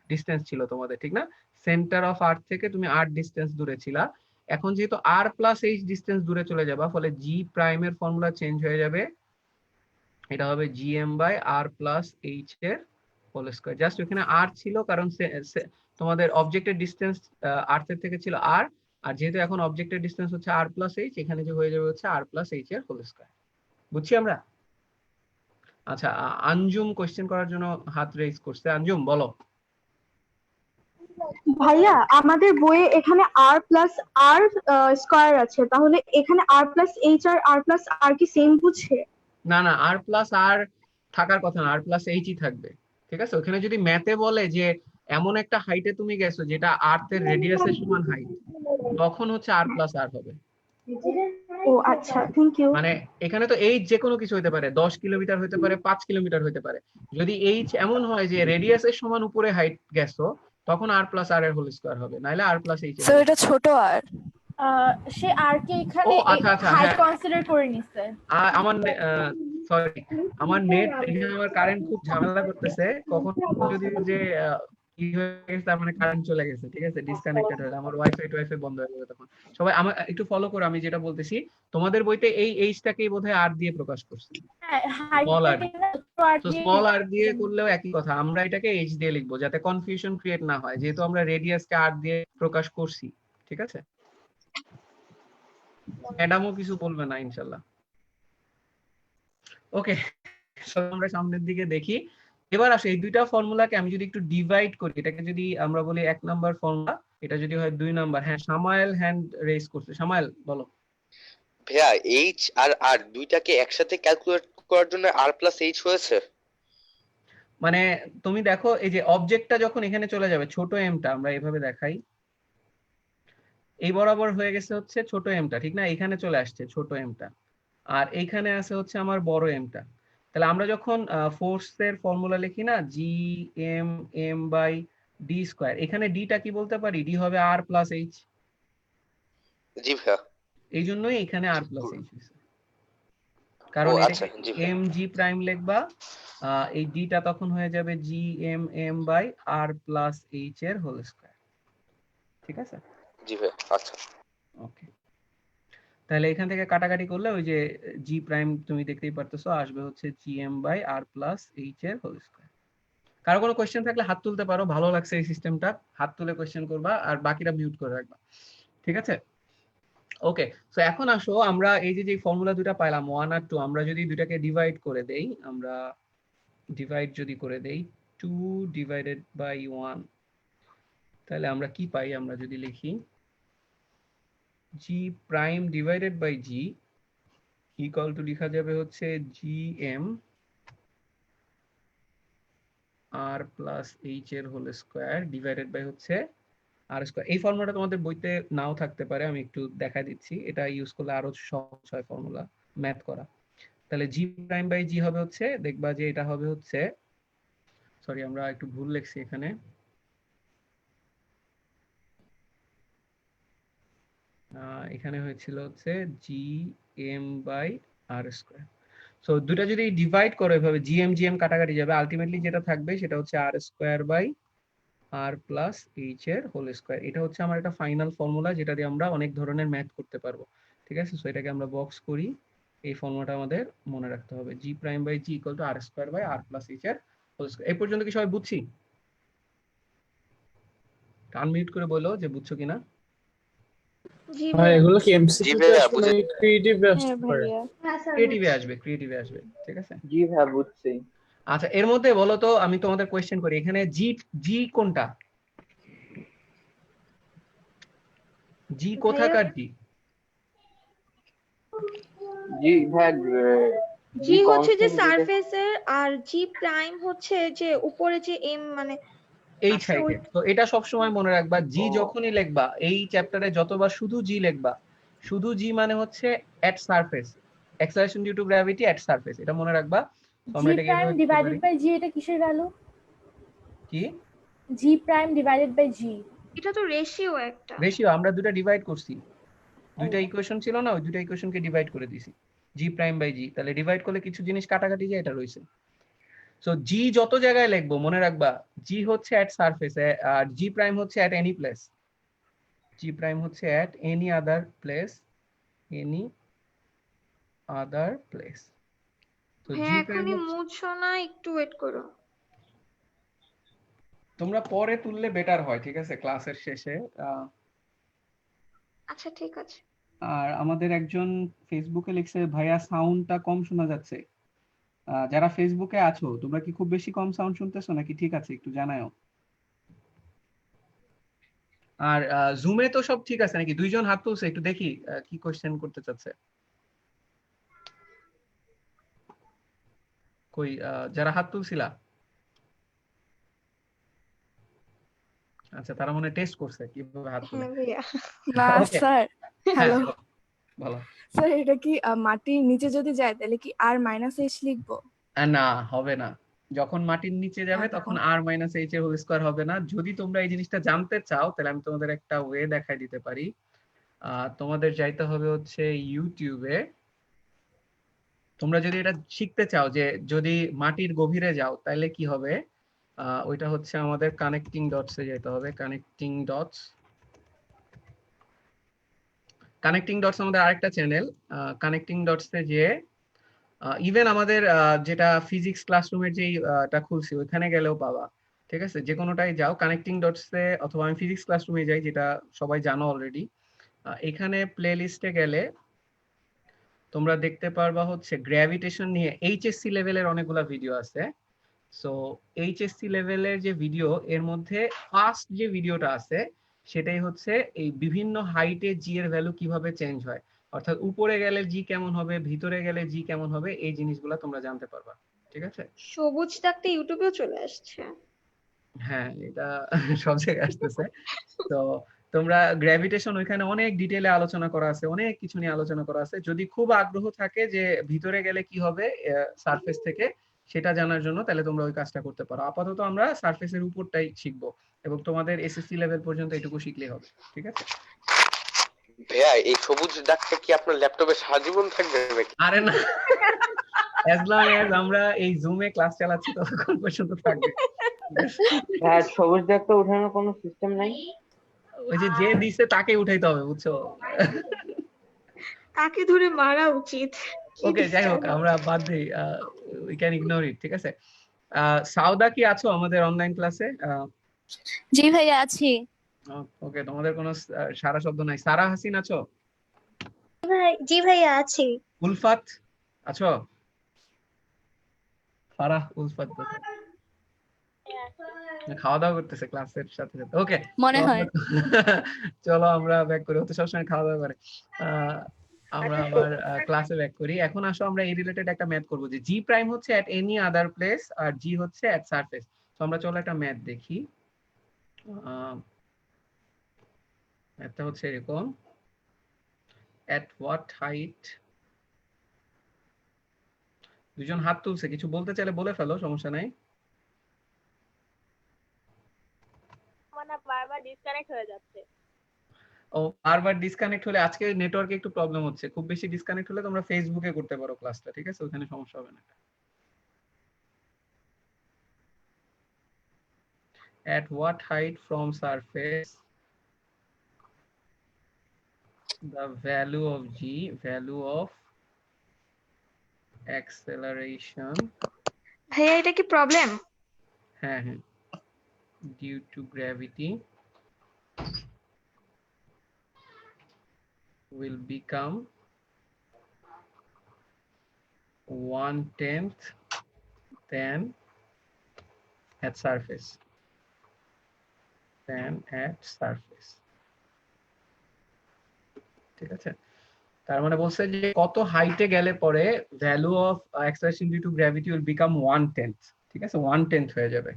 ডিসটেন্স ছিল তোমাদের, ঠিক না? সেন্টার অফ আর্থ থেকে তুমি আর ডিসটেন্স দূরে ছিলা। এখন যেহেতু আর প্লাস এইচ ডিসটেন্স দূরে চলে যাবা, ফলে জি প্রাইমের ফর্মুলা চেঞ্জ হয়ে যাবে, এটা হবে GM by R plus H এর হোল স্কয়ার। জাস্ট ওখানে আর ছিল কারণ তোমাদের অবজেক্টের ডিসটেন্স আর্থের থেকে ছিল আর, আর যেহেতু এখন অবজেক্টের ডিসটেন্স হচ্ছে আর প্লাস এইচ, এখানে যে হয়ে যাবে হচ্ছে আর প্লাস এইচ এর হোল স্কয়ার। বুঝছি আমরা? আচ্ছা, আঞ্জুম কোশ্চেন করার জন্য হাত রেজ করছে। আঞ্জুম বলো। ভাইয়া আমাদের বইয়ে এখানে আর প্লাস আর স্কয়ার আছে, তাহলে এখানে আর প্লাস এইচ আর আর প্লাস আর কি সেম বুঝে? না না, আর প্লাস আর থাকার কথা না, আর প্লাস এইচই থাকবে, ঠিক আছে? ওখানে যদি ম্যাথে বলে যে এমন একটা হাইটে তুমি গেছো যেটা আর্থের রেডিয়াসের সমান হাইট, তখন হচ্ছে আর প্লাস আর হবে। ও আচ্ছা, থ্যাংক ইউ। মানে এখানে তো এইচ যে কোনো কিছু হতে পারে, 10 কিলোমিটার হতে পারে, 5 কিলোমিটার হতে পারে। যদি এইচ এমন হয় যে রেডিয়াসের সমান উপরে হাইট গেছো, তখন আর প্লাস আর এর হোল স্কয়ার হবে, নাইলে আর প্লাস এইচ। সো এটা ছোট আর, সে আর কে এখানে ও আচ্ছা আচ্ছা, হাইট হ্যাঁ কনসিডার করে নিছে। আমার সরি, আমার নেট এখানে, আমার কারেন্ট খুব ঝামেলা করতেছে, কখন যদি যে কি হয়ে গেছে, তার মানে কারেন্ট চলে গেছে, ঠিক আছে? ডিসকানেক্টেড হয়ে আমার ওয়াইফাই বন্ধ হয়ে যাবে তখন। সবাই আমার একটু ফলো করো, আমি যেটা বলতেছি। তোমাদের বইতে এই এইচটাকেই বোধহয় আর দিয়ে প্রকাশ করছে, স্মল আর। তো স্মল আর দিয়ে করলেও একই কথা, আমরা এটাকে এইচ দিয়ে লিখবো যাতে কনফিউশন ক্রিয়েট না হয়, যেহেতু আমরা রেডিয়াসকে আর দিয়ে প্রকাশ করছি, ঠিক আছে? ম্যাডামও কিছু বলবে না ইনশাল্লাহ। ওকে, আমরা সামনের দিকে দেখি। এবার আসো এই দুইটা ফর্মুলাকে আমি যদি একটু ডিভাইড করি, এটাকে যদি আমরা বলি 1 নাম্বার ফর্মুলা, এটা যদি হয় 2 নাম্বার। হ্যাঁ, সামাইল হ্যান্ড রেজ করছে। সামাইল বলো। ভাইয়া এইচ আর আর দুইটাকে একসাথে ক্যালকুলেট করার জন্য আর প্লাস এইচ হয়েছে। মানে তুমি দেখো এই যে অবজেক্টটা যখন এখানে চলে যাবে, ছোট এমটা আমরা এভাবে দেখাই, এই বরাবর হয়ে গেছে হচ্ছে ছোট এমটা, ঠিক না? এখানে চলে আসছে ছোট এমটা, আর এইখানে আছে হচ্ছে আমার বড় এমটা। তাহলে আমরা যখন ফোর্সের ফর্মুলা লিখি না, G M M by D square, এখানে ডিটা কি বলতে পারি? ডি হবে আর প্লাস এইচ। জি ভাইয়া, এই জন্যই এখানে আর প্লাস এইচ হয়েছে, কারণ আচ্ছা, এটাকে জি ভাইয়া। এম জি প্রাইম লিখবা, এই ডিটা তখন হয়ে যাবে G M M by R plus H এর হোল স্কয়ার, ঠিক আছে? জি ভাইয়া, আচ্ছা। ওকে, তাহলে এখান থেকে কাটাকাটি করলে ওই যে জি প্রাইম তুমি দেখতেই পারতেছো, আসবে হচ্ছে GM by R plus H এর হোল স্কয়ার। কারো কোনো কোশ্চেন থাকলে হাত তুলতে পারো, ভালো লাগছে এই সিস্টেমটা, হাত তুলে কোশ্চেন করবা, আর বাকিরা মিউট করে রাখবা, ঠিক আছে? ওকে, সো এখন আসো আমরা এই যে ফর্মুলা দুটো পাইলাম 1 আর 2, আমরা যদি দুটাকে ডিভাইড করে দেই, আমরা ডিভাইড যদি করে দেই 2 ডিভাইডেড বাই 1, তাহলে আমরা কি পাই? আমরা যদি লিখি g prime divided by g equal to লিখা যাবে হচ্ছে gm আর প্লাস এইচ এর হোল স্কয়ার ডিভাইডেড বাই হচ্ছে আর স্কয়ার। এই ফর্মুলাটা তোমাদের বইতে নাও থাকতে পারে, আমি একটু দেখা দিচ্ছি, এটা ইউজ করলে আরো সহজ হয় ফর্মুলা ম্যাথ করা। তাহলে জি প্রাইম বাই জি হবে হচ্ছে, দেখবা যে এটা হবে হচ্ছে, সরি আমরা একটু ভুল লিখছি এখানে, এখানে হয়েছিল হচ্ছে G M by R square. So দুটা যদি ডিভাইড করো এভাবে, জিএম কাটাকাটি যাবে, আলটিমেটলি যেটা থাকবে সেটা হচ্ছে আর square by R plus H এর হোল স্কয়ার। এটা হচ্ছে আমার একটা ফাইনাল ফর্মুলা যেটা দিয়ে আমরা অনেক ধরনের ম্যাথ করতে পারবো। ঠিক আছে, সো এটাকে আমরা বক্স করি, এই ফর্মুলাটা আমাদের মনে রাখতে হবে, g prime by g equal to R square by R plus H এর হোল স্কয়ার। এই পর্যন্ত কি সবাই বুঝছি? আনমিউট করে বলো যে বুঝছো কিনা। জি ভাই ভাইয়া। এগুলো কি জি এমসিকিউ তে ভাইয়া আসবে বুঝে নাকি ক্রিয়েটিভ হ্যাঁ আসতে পারে? ভাইয়া। হ্যাঁ স্যার ক্রিয়েটিভে আসবে, ক্রিয়েটিভে আসবে, ঠিক আছে। জি ভাই বুঝছি। আচ্ছা এর মধ্যে বলো তো, আমি তোমাদের কোয়েশ্চেন করি, এখানে জি জি কোনটা? জি ভাইয়া কোথাকার জি? জি ভাই জি হচ্ছে যে কনস্ট্যান্ট যেটা সারফেসের, আর জি প্রাইম হচ্ছে যে উপরে যে এম মানে এই আছে সাইডে। ওই। তো এটা সব সময় মনে রাখবা, জি ও যখনই লিখবা এই চ্যাপ্টারে যতবার শুধু জি লিখবা, শুধু জি মানে হচ্ছে at surface, acceleration due to gravity at surface, এটা মনে রাখবা। তো আমরা জি এটাকে প্রাইম এভাবে লিখতে ডিভাইডেড পারি, বাই জি এটা কিসের ভ্যালু? কি জি প্রাইম ডিভাইডেড বাই জি। এটা তো রেশিও একটা। রেশিও, আমরা দুটো ডিভাইড করছি, দুইটা ইকুয়েশন ছিল না, ওই দুইটা ইকুয়েশনকে ডিভাইড করে দিছি, জি প্রাইম বাই জি, তাহলে ডিভাইড করলে কিছু জিনিস কাটাকাটি যায়, এটা রইছে। সো জি যত জায়গায় লিখবো মনে রাখবা, জি হচ্ছে at surface, R g prime হচ্ছে at any place, g prime হচ্ছে at any other place, any other place. তো জি হ্যাঁ প্রাইম এখনই হচ্ছে, মুছছো না, একটু ওয়েট করো। তোমরা পরে তুললে বেটার হয়, ঠিক আছে, ক্লাসের শেষে। আচ্ছা ঠিক আছে। আর আমাদের একজন ফেসবুকে লিখছে, ভাইয়া সাউন্ডটা কম শোনা যাচ্ছে। যারা ফেসবুকে আছো তোমরা কি খুব বেশি কম সাউন্ড শুনতেছো নাকি ঠিক আছে, একটু জানাও। আর জুমে তো সব ঠিক আছে নাকি? দুইজন হাত তুলছে, একটু দেখি কি কোশ্চেন করতে চাচ্ছে। কই যারা হাত তুলছিলা? আচ্ছা তারা মনে টেস্ট করছে কিভাবে হাত তুলে। হ্যাঁ ভাইয়া। না ওকে, স্যার, হ্যাঁ হ্যালো বলো। স্যার, এটা কি মাটির নিচে যদি যায় তাহলে কি আর মাইনাস এইচ লিখবো? না হবে না, যখন মাটির নিচে যাবে তখন আর মাইনাস এইচ এর হোল স্কয়ার হবে না। যদি তোমরা এই জিনিসটা জানতে চাও তাহলে আমি তোমাদের একটা ওয়ে দেখাই দিতে পারি। তোমাদের যাইতে হবে হচ্ছে ইউটিউবে, তোমরা যদি এটা শিখতে চাও যে যদি মাটির গভীরে যাও তাহলে কি হবে, ওইটা হচ্ছে আমাদের কানেক্টিং ডটস এ যেতে হবে। কানেক্টিং ডটস আমাদের আরেকটা চ্যানেল, কানেক্টিং ডটস এ যে ইভেন আমাদের যেটা ফিজিক্স ক্লাসরুমের যেটা খুলছি ওইখানে গেলেও পাবা, ঠিক আছে, যে কোনোটাই যাও কানেক্টিং ডটস এ, অথবা আমি ফিজিক্স ক্লাসরুমে যাই যেটা সবাই জানো অলরেডি। এখানে প্লে লিস্টে গেলে তোমরা দেখতে পারবা হচ্ছে গ্র্যাভিটেশন নিয়ে এইচএসসি লেভেলের অনেকগুলা ভিডিও আছে। সো এইচএসসি লেভেলের যে ভিডিও, এর মধ্যে ফার্স্ট যে ভিডিওটা আছে সেটাই হচ্ছে এই বিভিন্ন হাইটে জি এর ভ্যালু কিভাবে চেঞ্জ হয়, অর্থাৎ উপরে গেলে জি কেমন হবে, ভিতরে গেলে জি কেমন হবে, এই জিনিসগুলো তোমরা জানতে পারবা, ঠিক আছে। সবুজ দাগটা ইউটিউবেও চলে আসছে। হ্যাঁ এটা সব জায়গায় আসতেছে। তো তোমরা গ্র্যাভিটেশন ওইখানে অনেক ডিটেইলে আলোচনা করা আছে, অনেক কিছু নিয়ে আলোচনা করা আছে। যদি খুব আগ্রহ থাকে যে ভিতরে গেলে কি হবে সারফেস থেকে সেটা জানার জন্য, তাহলে তোমরা ওই কাজটা করতে পারো। আপাতত আমরা সারফেসের উপরটাই শিখবো এবং তোমাদের এসএসসি লেভেল পর্যন্ত এটুকু শিখলেই হবে, ঠিক আছে। ভাইয়া এই সবুজ দাগটা কি আপনার ল্যাপটপে সারাজীবন থাকবে নাকি? আরে না, as long as আমরা এই জুমে ক্লাস চালাচ্ছি ততক্ষণ পর্যন্ত থাকবে। হ্যাঁ সবুজ দাগটা ওঠানোর কোনো সিস্টেম নাই? ওই যে যে দিছে তাকে উঠাইতে হবে, বুঝছো। তাকে ধরে মারা উচিত। ওকে যাই হোক, আমরা বাদ দিই, উই ক্যান ইগনোর ইট, ঠিক আছে। সাউদা কি আছো আমাদের অনলাইন ক্লাসে? জি ভাইয়া আছি। ওকে, তোমাদের কোনো সারা শব্দ নাই। সারা হাসিন আছো? জি ভাইয়া আছি। উলফাত আছো? ফারাহ উলফাত কোথায়? খাওয়া দাওয়া করতেছে ক্লাসের সাথে সাথে। ওকে মনে হয়। চলো আমরা ব্যাক করি, হতে সবসময় খাওয়া দাওয়া করে। আমরা আবার ক্লাসে ব্যাক করি। এখন আসো আমরা এই রিলেটেড একটা ম্যাথ করব যে জি প্রাইম হচ্ছে এট এনি আদার প্লেস আর জি হচ্ছে এট সারফেস। তো আমরা চলো একটা ম্যাথ দেখি। ম্যাথটা হচ্ছে এরকম, at what height, দুজন হাত তুলছে, কিছু বলতে চাইলে বলে ফেলো, সমস্যা নাই। মানে বারবার ডিসকানেক্ট হয়ে যাচ্ছে। ও বারবার ডিসকানেক্ট হলে আজকে নেটওয়ার্কে একটু প্রবলেম হচ্ছে, খুব বেশি ডিসকানেক্ট হলে তোমরা ফেসবুকে করতে পারো ক্লাসটা, ঠিক আছে, ওখানে সমস্যা হবে না। At what height from surface the value of g, value of acceleration, ভাইয়া এটা কি প্রবলেম? হ্যাঁ হ্যাঁ, due to gravity will become 1/10 than at surface, ঠিক আছে। তার মানে বলছে যে কত হাইটে গেলে পরে value of acceleration due to gravity will become 1/10, ঠিক আছে, 1/10 হয়ে যাবে।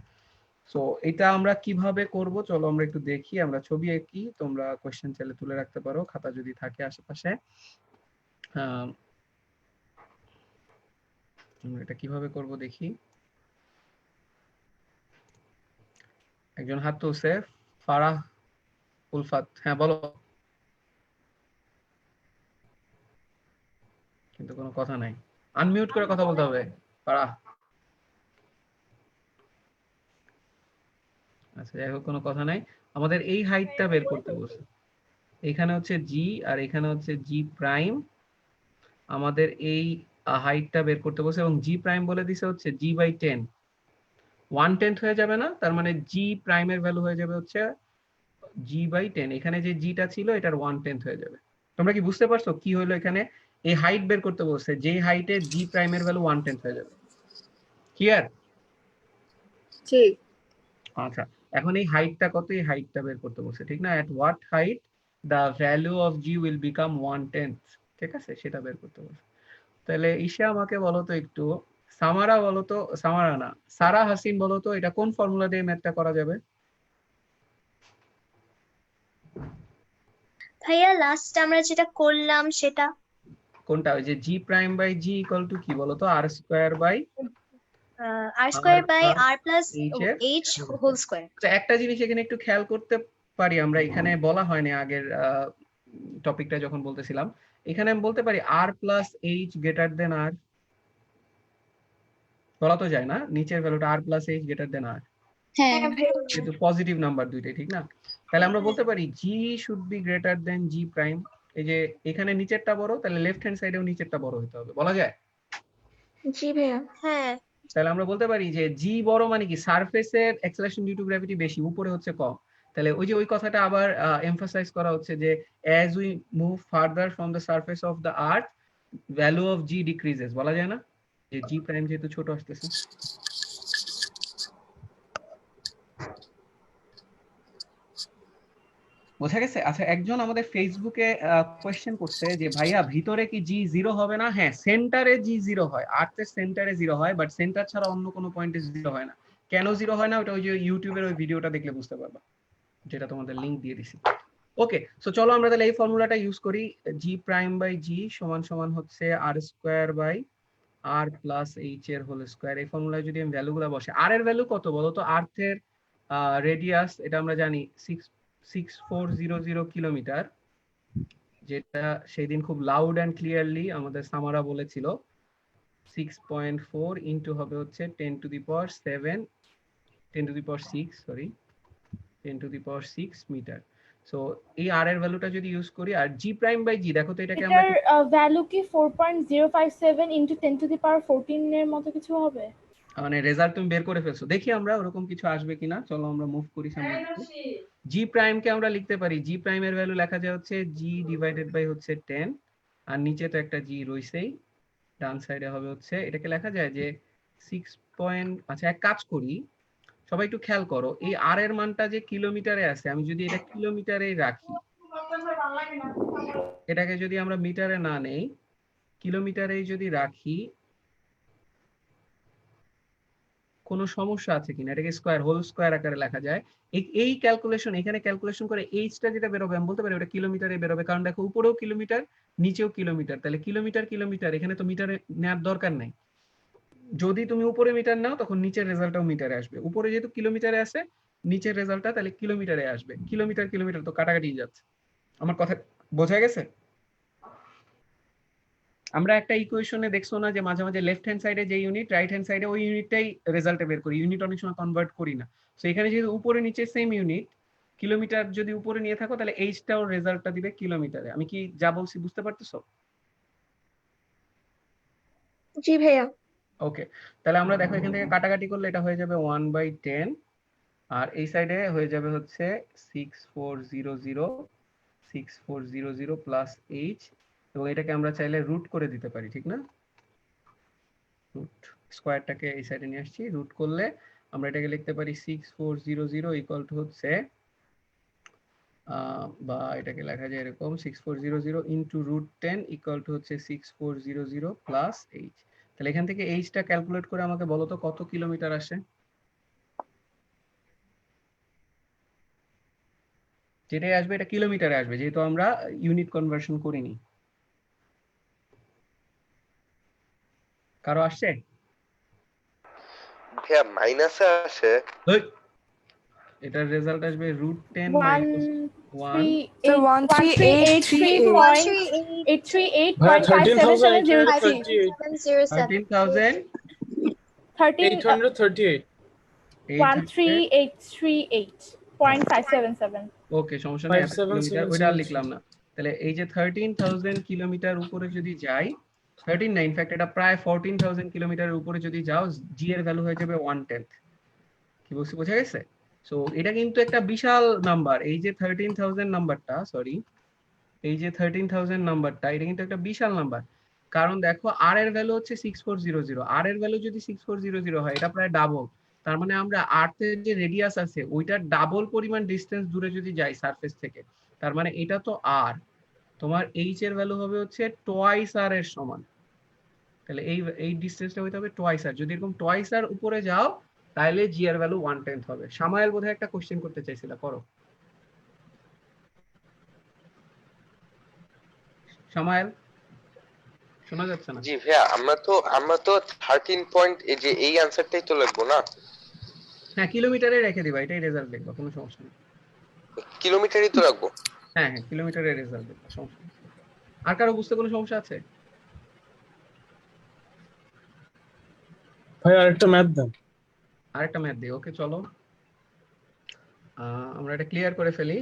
সো এটা আমরা কিভাবে করব চলো আমরা একটু দেখি। আমরা ছবি আঁকি, তোমরা কোশ্চেন চাইলে তুলে রাখতে পারো, খাতা যদি থাকে আশেপাশে। আমরা এটা কিভাবে করব দেখি। একজন হাত তুলছে, ফারাহ উলফাত, হ্যাঁ বলো। কিন্তু কোনো কথা নাই, আনমিউট করে কথা বলতে হবে ফারাহ। আচ্ছা যাই হোক, কোনো কথা নাই। আমাদের এই হাইটটা বের করতে বলছে, এখানে হচ্ছে জি আর এখানে হচ্ছে জি প্রাইম। আমাদের এই হাইটটা বের করতে বলছে এবং জি প্রাইম বলে দিছে হচ্ছে জি বাই 10, 1/10 হয়ে যাবে না, তার মানে জি প্রাইমের ভ্যালু হয়ে যাবে হচ্ছে জি বাই 10। এখানে যে জিটা ছিল এটার 1/10 হয়ে যাবে। তোমরা কি বুঝতে পারছো কি হলো এখানে? এই হাইট বের করতে বলছে, যে হাইটে জি প্রাইমের ভ্যালু 1/10 হয়ে যাবে। ক্লিয়ার? ঠিক। আচ্ছা, এখন এই হাইটটা কত, এই হাইটটা বের করতে বলছে, ঠিক না? at what height the value of g will become 1/10, ঠিক আছে, সেটা বের করতে বলছে। তাহলে ঈশা আমাকে বলো তো একটু, সামারা বলো তো, সামারা না, সারা হাসিন বলো তো, এটা কোন ফর্মুলা দিয়ে ম্যাথটা করা যাবে? ভাইয়া লাস্ট আমরা যেটা করলাম সেটা কোনটা? ওই যে g prime by g equal to কি বলো তো, r square by R square by R plus H এর এইচ হোল স্কয়ার। তো একটা জিনিস এখানে একটু খেয়াল করতে পারি আমরা, এখানে বলা হয়নি আগের টপিকটা যখন বলতেছিলাম, এখানে আমি বলতে পারি আর প্লাস এইচ গ্রেটার দেন আর, বলা তো যায় না নিচের ভ্যালুটা আর প্লাস এইচ গ্রেটার দেন আর, হ্যাঁ কিন্তু পজিটিভ নাম্বার দুইটাই, ঠিক না? তাহলে আমরা বলতে পারি g should be greater than g prime. এই যে এখানে নিচেরটা বড়, তাহলে লেফট হ্যান্ড সাইডেও নিচেরটা বড় হতে হবে, বলা যায়? জি ভাইয়া। হ্যাঁ তাহলে আমরা বলতে পারি যে জি বড় মানে কি, সারফেসের অ্যাক্সেলারেশন ডিউ টু গ্র্যাভিটি বেশি, উপরে হচ্ছে কম। তাহলে ওই যে ওই কথাটা আবার এমফাসাইজ করা হচ্ছে যে as we move further from the surface of the earth value of g decreases, বলা যায় না যে জি প্রাইম যেহেতু ছোট আসতেছে। বোঝা গেছে? আচ্ছা, একজন আমাদের ফেসবুকে কোয়েশ্চেন করছে যে ভাইয়া ভিতরে কি জি জিরো হবে না? হ্যাঁ, সেন্টারে জি জিরো হয়, আর্থের সেন্টারে জিরো হয়, বাট সেন্টার ছাড়া অন্য কোনো পয়েন্টে জিরো হয় না। কেন জিরো হয় না ওটা ওই যে ইউটিউবের ওই ভিডিওটা দেখলে বুঝতে পারবা, যেটা তোমাদের লিংক দিয়ে দিছি। ওকে, সো চলো আমরা তাহলে এই ফর্মুলাটা ইউজ করি। জি প্রাইম বাই জি সমান সমান হচ্ছে আর square by R plus H এর হোল স্কয়ার। এই ফর্মুলায় যদি আমি ভ্যালুগুলো বসে, আর এর ভ্যালু কত বলো তো? আর্থের রেডিয়াস এটা আমরা জানি 6400 কিলোমিটার, যেটা সেই দিন খুব লাউড অ্যান্ড ক্লিয়ারলি আমাদের সামারা বলেছিল 6.4 ইনটু হবে হচ্ছে 10 to the power 7, 10 to the power 6, sorry 10 to the power 6 metre. So এই আর এর ভ্যালুটা যদি ইউজ করি, আর জি প্রাইম বাই জি দেখো তো এটাকে আমরা এটার ভ্যালু কি 4.057 ইনটু 10 টু দি পাওয়ার 14 এর মতো কিছু হবে? মানে রেজাল্ট তুমি বের করে ফেলছো, দেখি আমরা ওরকম কিছু আসবে কিনা। চলো আমরা মুভ করি সামনে। জি প্রাইম কে আমরা লিখতে পারি, জি প্রাইম এর ভ্যালু লেখা যায় হচ্ছে জি ডিভাইডেড বাই হচ্ছে 10, আর নিচে তো একটা জি রইছেই, ডান সাইডে হবে হচ্ছে, এটাকে লেখা যায় যে 6 পয়েন্ট। আচ্ছা এক কাজ করি, সবাই একটু খেয়াল করো, এই আর এর মানটা যে কিলোমিটারে আছে, আমি যদি এটা কিলোমিটারে রাখি, এটাকে যদি আমরা মিটারে না নেই, কিলোমিটারে যদি রাখি, কোনো সমস্যা আছে কিনা, এটাকে স্কয়ার হোল স্কয়ার আকারে লেখা যায়। এই ক্যালকুলেশন এখানে ক্যালকুলেশন করে এইচটা যেটা বেরোবে আমি বলতে পারি ওটা কিলোমিটারে বেরোবে, কারণ দেখো উপরেও কিলোমিটার নিচেও কিলোমিটার, তাহলে কিলোমিটার কিলোমিটার এখানে তো মিটারে নেওয়ার দরকার নাই। যদি তুমি উপরে মিটার নাও তখন নিচের রেজাল্টটাও মিটারে আসবে, উপরে যেহেতু কিলোমিটারে আসে নিচের রেজাল্টটা তাহলে কিলোমিটারে আসবে। কিলোমিটার কিলোমিটার তো কাটাকাটি যাচ্ছে। আমার কথা বোঝা গেছে? আমরা একটা ইকুয়েশনে দেখছো না যে মাঝে মাঝে লেফট হ্যান্ড সাইডে যে ইউনিট রাইট হ্যান্ড সাইডে ওই ইউনিটটাই রেজাল্টে বের করি, ইউনিট অনেক সময় কনভার্ট করি না। সো এখানে যেহেতু উপরে নিচে সেম ইউনিট, কিলোমিটার যদি উপরে নিয়ে থাকো তাহলে এইচটাও রেজাল্টটা দিবে কিলোমিটারে। আমি কি যা বলছি বুঝতে পারতেছো? জি ভাইয়া। ওকে, তাহলে আমরা দেখো এখান থেকে কাটাকাটি করলে এটা হয়ে যাবে 1/10, আর এই সাইডে হয়ে যাবে হচ্ছে 6400 প্লাস এইচ, এবং এটাকে আমরা চাইলে রুট করে দিতে পারি, ঠিক না? রুট স্কয়ারটাকে এই সাইডে নিয়ে আসছি, রুট করলে আমরা এটাকে লিখতে পারি 6400 ইকুয়াল টু হচ্ছে বা এটাকে লেখা যায় এরকম 6400 ইনটু √10 ইকুয়াল টু হচ্ছে 6400 প্লাস এইচ। তাহলে এখান থেকে এইচটা ক্যালকুলেট করে আমাকে বলো তো কত কিলোমিটার আসে। যেটাই আসবে এটা কিলোমিটারে আসবে যেহেতু আমরা ইউনিট কনভার্সন করিনি। কারো আসছে? ভাইয়া মাইনাসে আসে। এটার রেজাল্ট আসবে √10 মাইনাস 1 ভাইয়া 13,838.577. ওকে, সমস্যা নেই, কিলোমিটার ওইটা আর লিখলাম না। তাহলে এই যে 13,000 কিলোমিটার উপরে যদি যাই, 13 না ইনফ্যাক্ট এটা প্রায় 14,000 কিলোমিটারের উপরে যদি যাও, জি এর ভ্যালু হয়ে যাবে 1/10। কি বলছি বোঝা গেছে? সো এটা কিন্তু একটা বিশাল নাম্বার, এই যে 13,000 নাম্বারটা, সরি এই যে 13,000 নাম্বারটা এটা কিন্তু একটা বিশাল নাম্বার। কারণ দেখো আর এর ভ্যালু হচ্ছে 6400, আর এর ভ্যালু যদি 6400 হয় এটা প্রায় ডাবল। তার মানে আমরা আর্থের যে রেডিয়াস আছে ওইটার ডাবল পরিমাণ ডিসটেন্স দূরে যদি যাই সারফেস থেকে, তার মানে এটা তো আর, তোমার এইচ এর ভ্যালু হবে হচ্ছে টোয়াইস আর এর সমান। তাহলে এই ডিসটেন্সটা হইতে হবে টোয়াইস আর। যদি এরকম টোয়াইস আর উপরে যাও তাহলে জি এর ভ্যালু 1/10 হবে। সামায়েল বোধহয় একটা কোশ্চেন করতে চাইছিল, করো সামায়েল। শোনা যাচ্ছে না? জি ভাইয়া, আমরা তো 13 পয়েন্ট এই যে এই অ্যানসারটাই তো লিখবো না? হ্যাঁ, কিলোমিটারে রেখে দিবা, এটাই রেজাল্ট লিখবা, কোনো সমস্যা নেই। কিলোমিটারই তো রাখবো। হ্যাঁ হ্যাঁ, কিলোমিটারে রেজাল্ট লিখবা, সমস্যা নেই। আর কারো বুঝতে কোনো সমস্যা আছে? ভাই আরেকটা ম্যাথ দেন। আরেকটা ম্যাথ দিই, ওকে চলো আমরা এটা ক্লিয়ার করে ফেলি।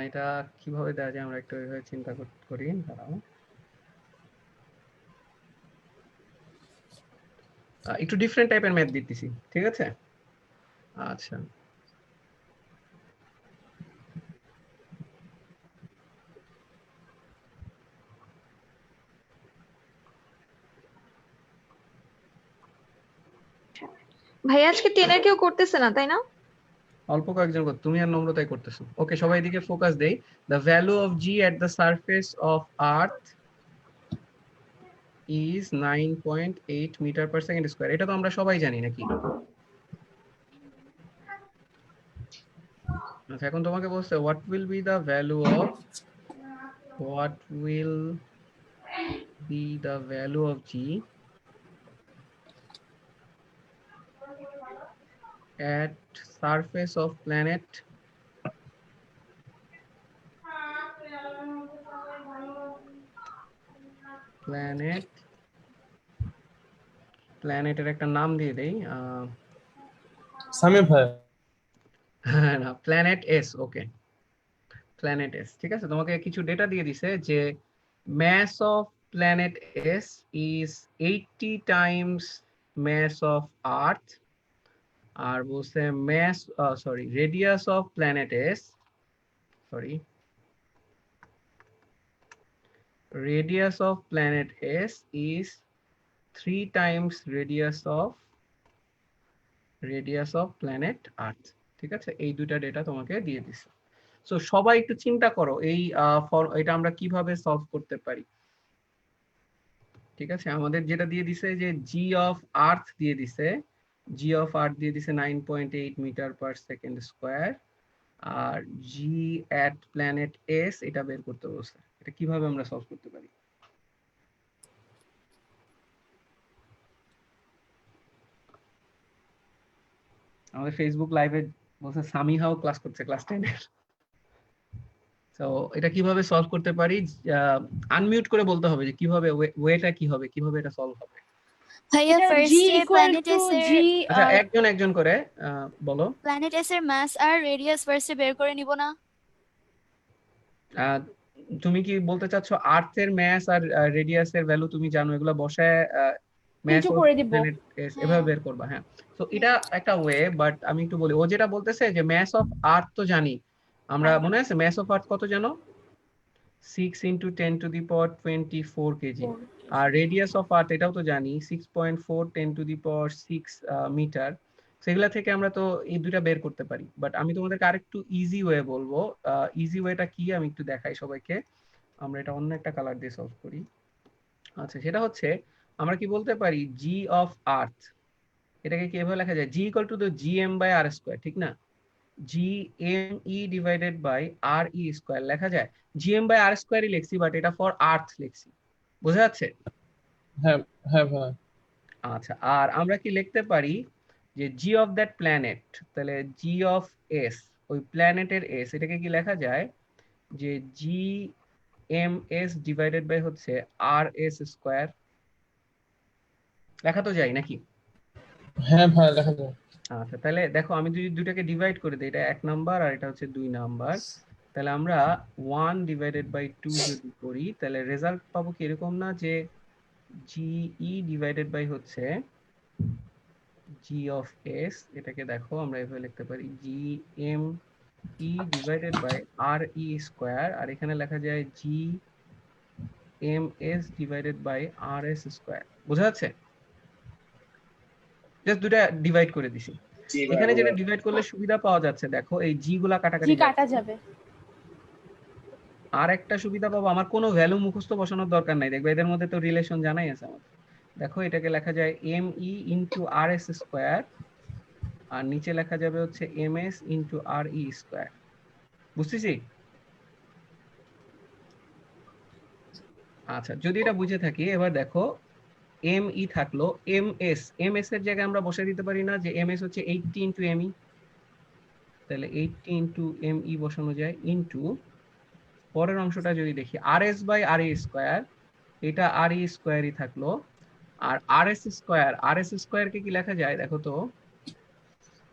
এটা কিভাবে দেওয়া যায় আমরা একটু এভাবে চিন্তা করি, দাঁড়াও একটু ডিফারেন্ট টাইপের ম্যাথ দিতেছি, ঠিক আছে? আচ্ছা, ভাইয়া আজকে 10 এর কেউ করতেছে না তাই না? অল্প কয়েকজন করতে, তুমি আর নম্রতাই করতেছো। ওকে, সবাই এদিকে ফোকাস দেই। The value of G at the surface of earth is 9.8 metre per second square. এটা তো আমরা সবাই জানি নাকি? আচ্ছা, এখন তোমাকে বলছে what will be the value of G at surface of planet প্ল্যানেটের একটা নাম দিয়ে দেই, সামি ভাই না প্ল্যানেট এস। ওকে, প্ল্যানেট এস, ঠিক আছে। তোমাকে কিছু ডেটা দিয়ে দিছে যে mass of planet S is 80 times mass of Earth, আর বলছে radius of planet S, radius of planet S is 3 times radius of planet Earth, ঠিক আছে? এই দুইটা ডেটা তোমাকে দিয়ে দিছে। সো সবাই একটু চিন্তা করো এই এটা আমরা কিভাবে সলভ করতে পারি। ঠিক আছে, আমাদের যেটা দিয়ে দিছে যে জি অফ আর্থ দিয়ে দিছে, জি অফ আর্থ দিয়ে দিছে 9.8 মিটার পার সেকেন্ড স্কয়ার, আর জি এট প্ল্যানেট এস এটা বের করতে বলছে। এটা কিভাবে আমরা সলভ করতে পারি? আমাদের ফেসবুক লাইভে বলছে সামিহাও ক্লাস করছে, ক্লাস 10 এর। তো এটা কিভাবে সলভ করতে পারি? আনমিউট করে বলতে হবে যে কিভাবে, ওয়েটা কি হবে, কিভাবে এটা সলভ হবে। ভাইয়া এটা first g A equal planet to S এর g আচ্ছা একজন একজন করে বলো। প্ল্যানেট এস এর মাস আর রেডিয়াস ফার্স্টে বের করে নিব না? তুমি কি বলতে চাচ্ছ আর্থের ম্যাস আর রেডিয়াসের ভ্যালু তুমি জানো, এগুলো বসায় ম্যাস ইন্টু অফ করে দিব। প্ল্যানেট এস এভাবে বের করবা? হ্যাঁ, তো এটা একটা ওয়ে, বাট আমি একটু বলি, ও যেটা বলতেছে যে ম্যাস অফ আর্থ তো জানি আমরা, মনে আছে ম্যাস অফ আর্থ কত জানো? 6 × 10⁻24 কেজি। আর রেডিয়াস অফ আর্থ এটাও তো জানি 6.4 10⁶ মিটার। সেগুলা থেকে আমরা তো এই দুইটা বের করতে পারি, বাট আমি তোমাদেরকে আরেকটু ইজি ওয়ে বলবো। ইজি ওয়েটা কি আমি একটু দেখাই সবাইকে। আমরা এটা অন্য একটা কালার দিয়ে সলভ করি। আচ্ছা, সেটা হচ্ছে আমরা কি বলতে পারি, জি অফ আর্থ এটাকে কিভাবে লেখা যায়? G equal to the GM by R square, ঠিক না? GME divided by r e square লেখা যায়। জিএম বাই আর স্কয়ারই লিখছি, বাট এটা ফর আর্থ লিখছি। বোঝা যাচ্ছে? হ্যাঁ হ্যাঁ ভাই। আচ্ছা, আর আমরা কি লিখতে পারি যে জি অফ দ্যাট প্ল্যানেট, তাহলে জি অফ এস, ওই প্ল্যানেটের এস, এটাকে কি লেখা যায় যে G M S divided by হচ্ছে আর এস স্কয়ার। লেখা তো যায় নাকি? হ্যাঁ ভাই লেখা যায়। আচ্ছা, তাহলে দেখো আমি যদি দুটাকে ডিভাইড করে দিই, এটা 1 নাম্বার আর এটা হচ্ছে 2 নাম্বার, তাহলে আমরা 1 ডিভাইডেড বাই 2 যদি করি তাহলে রেজাল্ট পাবো কি এরকম না যে জিই ডিভাইডেড বাই হচ্ছে জি অফ এস, এটাকে দেখো আমরা এভাবে লিখতে পারি G M e divided by r e square, আর এখানে লেখা যায় G M S divided by r s square. বোঝা যাচ্ছে? জাস্ট দুটা ডিভাইড করে দিছি। এখানে যেটা ডিভাইড করলে সুবিধা পাওয়া যাচ্ছে, দেখো এই জি গুলা g কাটাকাটি কাটা যাবে। আর একটা সুবিধা পাবো, আমার কোনো ভ্যালু মুখস্থ বসানোর দরকার নাই। দেখবে এদের মধ্যে তো রিলেশন জানাই আছে আমাদের। দেখো এটাকে লেখা যায় এম ই ইন্টু আর এস স্কয়ার, আর নিচে লেখা যাবে হচ্ছে এম এস ইন্টু আর ই স্কয়ার। বুঝতেছি? আচ্ছা, যদি এটা বুঝে থাকি, এবার দেখো এম ই থাকলো, এম এস এর জায়গায় আমরা বসে দিতে পারি না যে এম এস হচ্ছে 80 ইন্টু এম ই, তাহলে 80 ইন্টু এম ই বসানো যায়, ইন্টু পরের অংশটা যদি দেখি r s by r e square, এটা আর ই স্কয়ারই থাকলো, আর আর এস স্কয়ার কে কি লেখা যায় দেখো তো,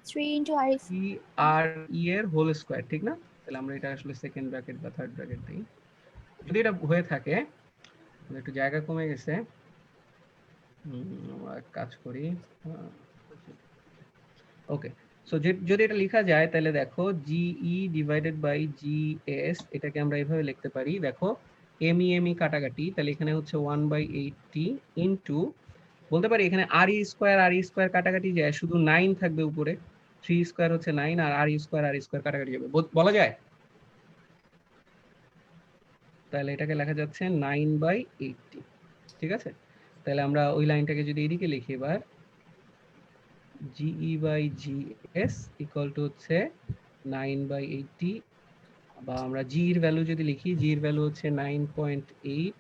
3 * r is 3 আর ই এর হোল স্কয়ার, ঠিক না? তাহলে আমরা এটা আসলে সেকেন্ড ব্র্যাকেট বা থার্ড ব্র্যাকেট দিই। যদি এটা হয়ে থাকে, একটু জায়গা কমে গেছে, আমরা এক কাজ করি, ওকে। সো যদি এটা লেখা যায় তাহলে দেখো জিই ডিভাইডেড বাই জিএস, এটাকে আমরা এইভাবে লিখতে পারি, দেখো এমই কাটাকাটি, তাহলে এখানে হচ্ছে 1/80 ইনটু, বলতে পারি এখানে আর ই স্কয়ার কাটাকাটি যায়, শুধু 9 থাকবে উপরে, 3 স্কয়ার হচ্ছে 9, আর আর ই স্কয়ার কাটাকাটি যাবে, বলা যায়? তাহলে এটাকে লেখা যাচ্ছে 9/80, ঠিক আছে? তাহলে আমরা ওই লাইনটাকে যদি এদিকে লিখি, এবার GE by GS equal to হচ্ছে 9/80, বা আমরা জি এর ভ্যালু যদি লিখি, জি এর ভ্যালু হচ্ছে 9.8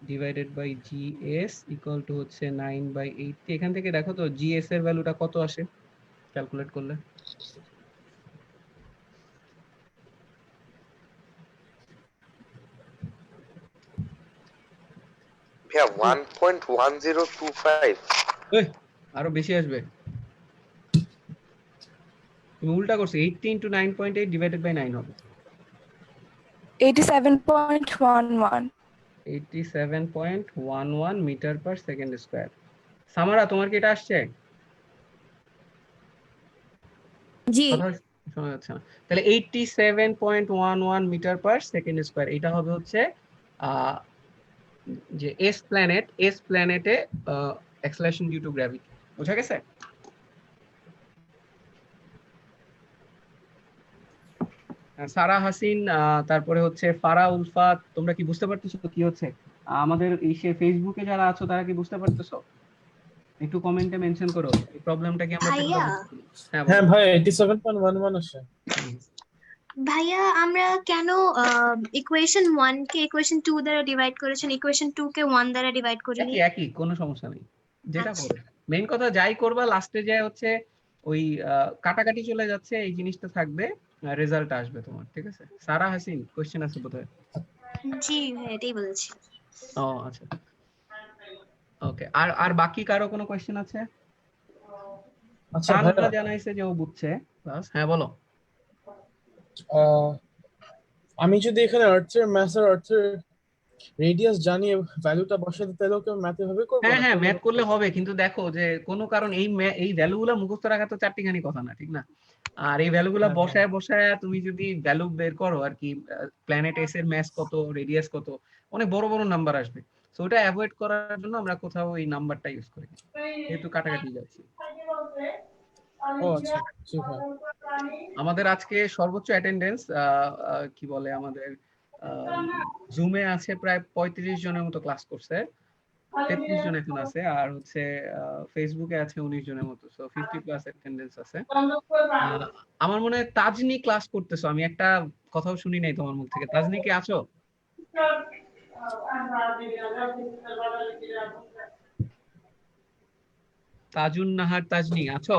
divided by GS equal to হচ্ছে 9/80। এখান থেকে দেখো তো জিএস এর ভ্যালুটা কত আসে ক্যালকুলেট করলে? ভাইয়া 1.1025। আরো বেশি আসবে, তুমি উল্টা করছো, 80 ইনটু 9.8 ডিভাইডেড বাই 9 হবে 87.11 87.11 মিটার পার সেকেন্ড স্কয়ার। সামারা তোমার কি এটা আসছে? জি। কথা শোনা যাচ্ছে না। তাহলে 87.11 মিটার পার সেকেন্ড স্কয়ার, এটা হবে হচ্ছে যে এস প্ল্যানেটে অ্যাক্সেলারেশন ডিউ টু গ্র্যাভিটি। বুঝা গেছে? সারা হাসিন, তারপরে হচ্ছে ফারা উলফাত, তোমরা কি বুঝতে পারতেছো কি হচ্ছে? আমাদের এই সে ফেসবুকে যারা আছো তারা কি বুঝতে পারতেছো? একটু কমেন্টে মেনশন করো এই প্রবলেমটা কি আমরা ভাইয়া হ্যাঁ হ্যাঁ বলো। ভাই 87.11 আসে। ভাইয়া আমরা কেন ইকুয়েশন 1 কে ইকুয়েশন 2 দ্বারা ডিভাইড করেছেন, ইকুয়েশন 2 কে 1 দ্বারা ডিভাইড করিনি? একই একই, কোনো সমস্যা নেই, যেটা আচ্ছা। করবে মেইন কথা যাই করবা লাস্টে যায় হচ্ছে ওই কাটাকাটি চলে যাচ্ছে, এই জিনিসটা থাকবে, রেজাল্ট আসবে তোমার, ঠিক আছে? সারা হাসিন কোশ্চেন আছে বোধহয়। জি ভাইয়া এটাই বলেছি। ও আচ্ছা, ওকে। আর আর বাকি কারো কোনো কোশ্চেন আছে? আচ্ছা তানহা ভাইয়া, জানাইছে যে ও বুঝছে বাস। হ্যাঁ বলো। আমি যদি এখানে আর্থের ম্যাথ আর আর্থের রেডিয়াস জানি ভ্যালুটা বসাতে, তাহলে ওকে ম্যাথে হবে করবো হ্যাঁ না? হ্যাঁ, ম্যাথ করলে হবে, কিন্তু দেখো যে কোনো কারণ এই ভ্যালুগুলো মুখস্থ রাখা তো চারটিখানি কথা না, ঠিক না? আর এই ভ্যালুগুলো হ্যাঁ, হ্যাঁ। বসায় বসায় তুমি যদি ভ্যালু বের করো আর কি, প্ল্যানেট এস এর ম্যাস কত, রেডিয়াস কত, অনেক বড় বড় নাম্বার আসবে। সো ওটা অ্যাভয়েড করার জন্য আমরা কোথাও এই নাম্বারটা ইউজ করি, যেহেতু কাটাকাটি যাচ্ছে। ও আচ্ছা, জি ভাই। আমাদের আজকে সর্বোচ্চ অ্যাটেন্ডেন্স কি বলে আমাদের জুমে আছে প্রায় 35 জনের মতো ক্লাস করছে, 33 জন এখন আছে, আর হচ্ছে ফেসবুকে আছে 19 জনের মতো, সো 50+ অ্যাটেন্ডেন্স আছে। আমার মনে হয় তাজনি ক্লাস করতেছো, আমি একটা কথাও শুনি নাই তোমার মুখ থেকে। তাজনি কি আছো? তাজুন নাহার তাজনি আছো?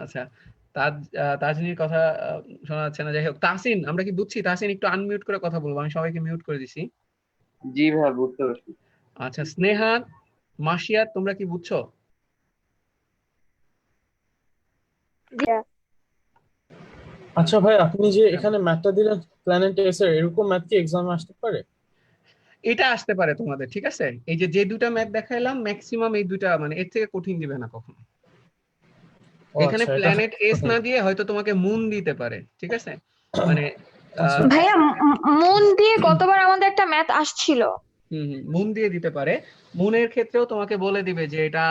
আচ্ছা, তাজনির কথা শোনা যাচ্ছে না। যাই হোক, তাহসিন আমরা কি বুঝছি? তাহসিন একটু আনমিউট করে কথা বলবো, আমি সবাইকে মিউট করে দিছি। জি ভাই বুঝতে পারছি। আচ্ছা, স্নেহা, মাসিয়া, তোমরা কি বুঝছো? আচ্ছা ভাই, আপনি যে এখানে ম্যাথটা দিলেন প্ল্যানেট এস এর, এরকম ম্যাথ কি এক্সামে আসতে পারে? এটা আসতে পারে তোমাদের, ঠিক আছে? এই যে যে দুটা ম্যাথ দেখাইলাম ম্যাক্সিমাম এই দুটা, মানে এর থেকে কঠিন দিবে না কখনো। ও এখানে আচ্ছা, এটা প্ল্যানেট এস না দিয়ে হয়তো তোমাকে মুন দিতে পারে, ঠিক আছে? মানে ভাইয়া মন দিয়ে গতবার আমাদের একটা ম্যাথ আসছিল। মুন দিয়ে দিতে পারে। মুনের ক্ষেত্রেও তোমাকে বলে দিবে যে এটা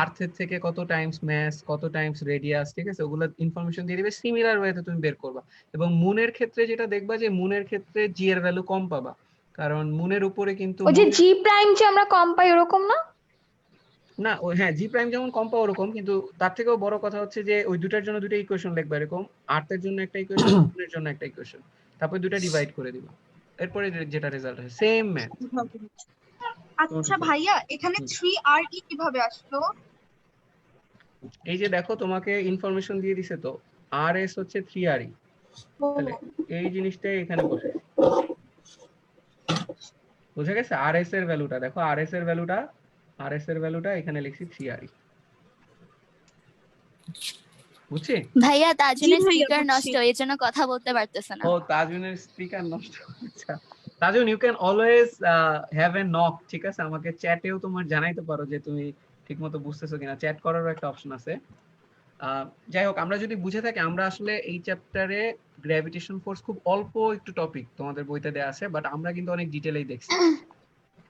আর্থের থেকে কত টাইমস ম্যাস, কত টাইমস রেডিয়াস, ঠিক আছে? ওগুলো ইনফরমেশন দিয়ে দিবে, সিমিলার ওয়েতে তুমি বের করবা। এবং মুনের ক্ষেত্রে যেটা দেখবা যে মুনের ক্ষেত্রে জি এর ভ্যালু কম পাবা, কারণ মুনের উপরে কিন্তু ওই যে জি প্রাইম যে আমরা কম পাই ওরকম না? না হ্যাঁ, জি প্রাইম যেমন কম পাওয়া ওরকম, কিন্তু তার থেকেও বড় কথা হচ্ছে যে ওই দুটার জন্য দুটো ইকুয়েশন লিখবা, এরকম আর্থের জন্য একটা ইকুয়েশন, মুনের জন্য একটা ইকুয়েশন, তারপর দুটো ডিভাইড করে দিবা, এরপরে যেটা রেজাল্ট হয় সেম ম্যাথ। আচ্ছা ভাইয়া, এখানে 3RE কিভাবে আসলো? এই যে দেখো, তোমাকে ইনফরমেশন দিয়ে দিছে তো, RS হচ্ছে 3RE, তাহলে এই জিনিসটাই এখানে বসে, বুঝে গেছে? RS এর ভ্যালুটা দেখো, RS এর ভ্যালুটা এখানে লিখছি 3RE, বুঝছি? ভাইয়া তাজুনের স্পিকার নষ্ট, এই জন্য কথা বলতে পারতেছে না। ও, তাজুনের স্পিকার নষ্ট। আচ্ছা Tajun, you can always have a knock, ঠিক আছে? আমাকে চ্যাটেও তোমার জানাইতে পারো যে তুমি ঠিকমতো বুঝতেছো কিনা, চ্যাট করারও একটা অপশন আছে। যাই হোক, আমরা যদি বুঝে থাকি, আমরা আসলে এই চ্যাপ্টারে গ্র্যাভিটেশন ফোর্স খুব অল্প একটু টপিক তোমাদের বইতে দেয়া আছে, বাট আমরা কিন্তু অনেক ডিটেইলেই দেখছি,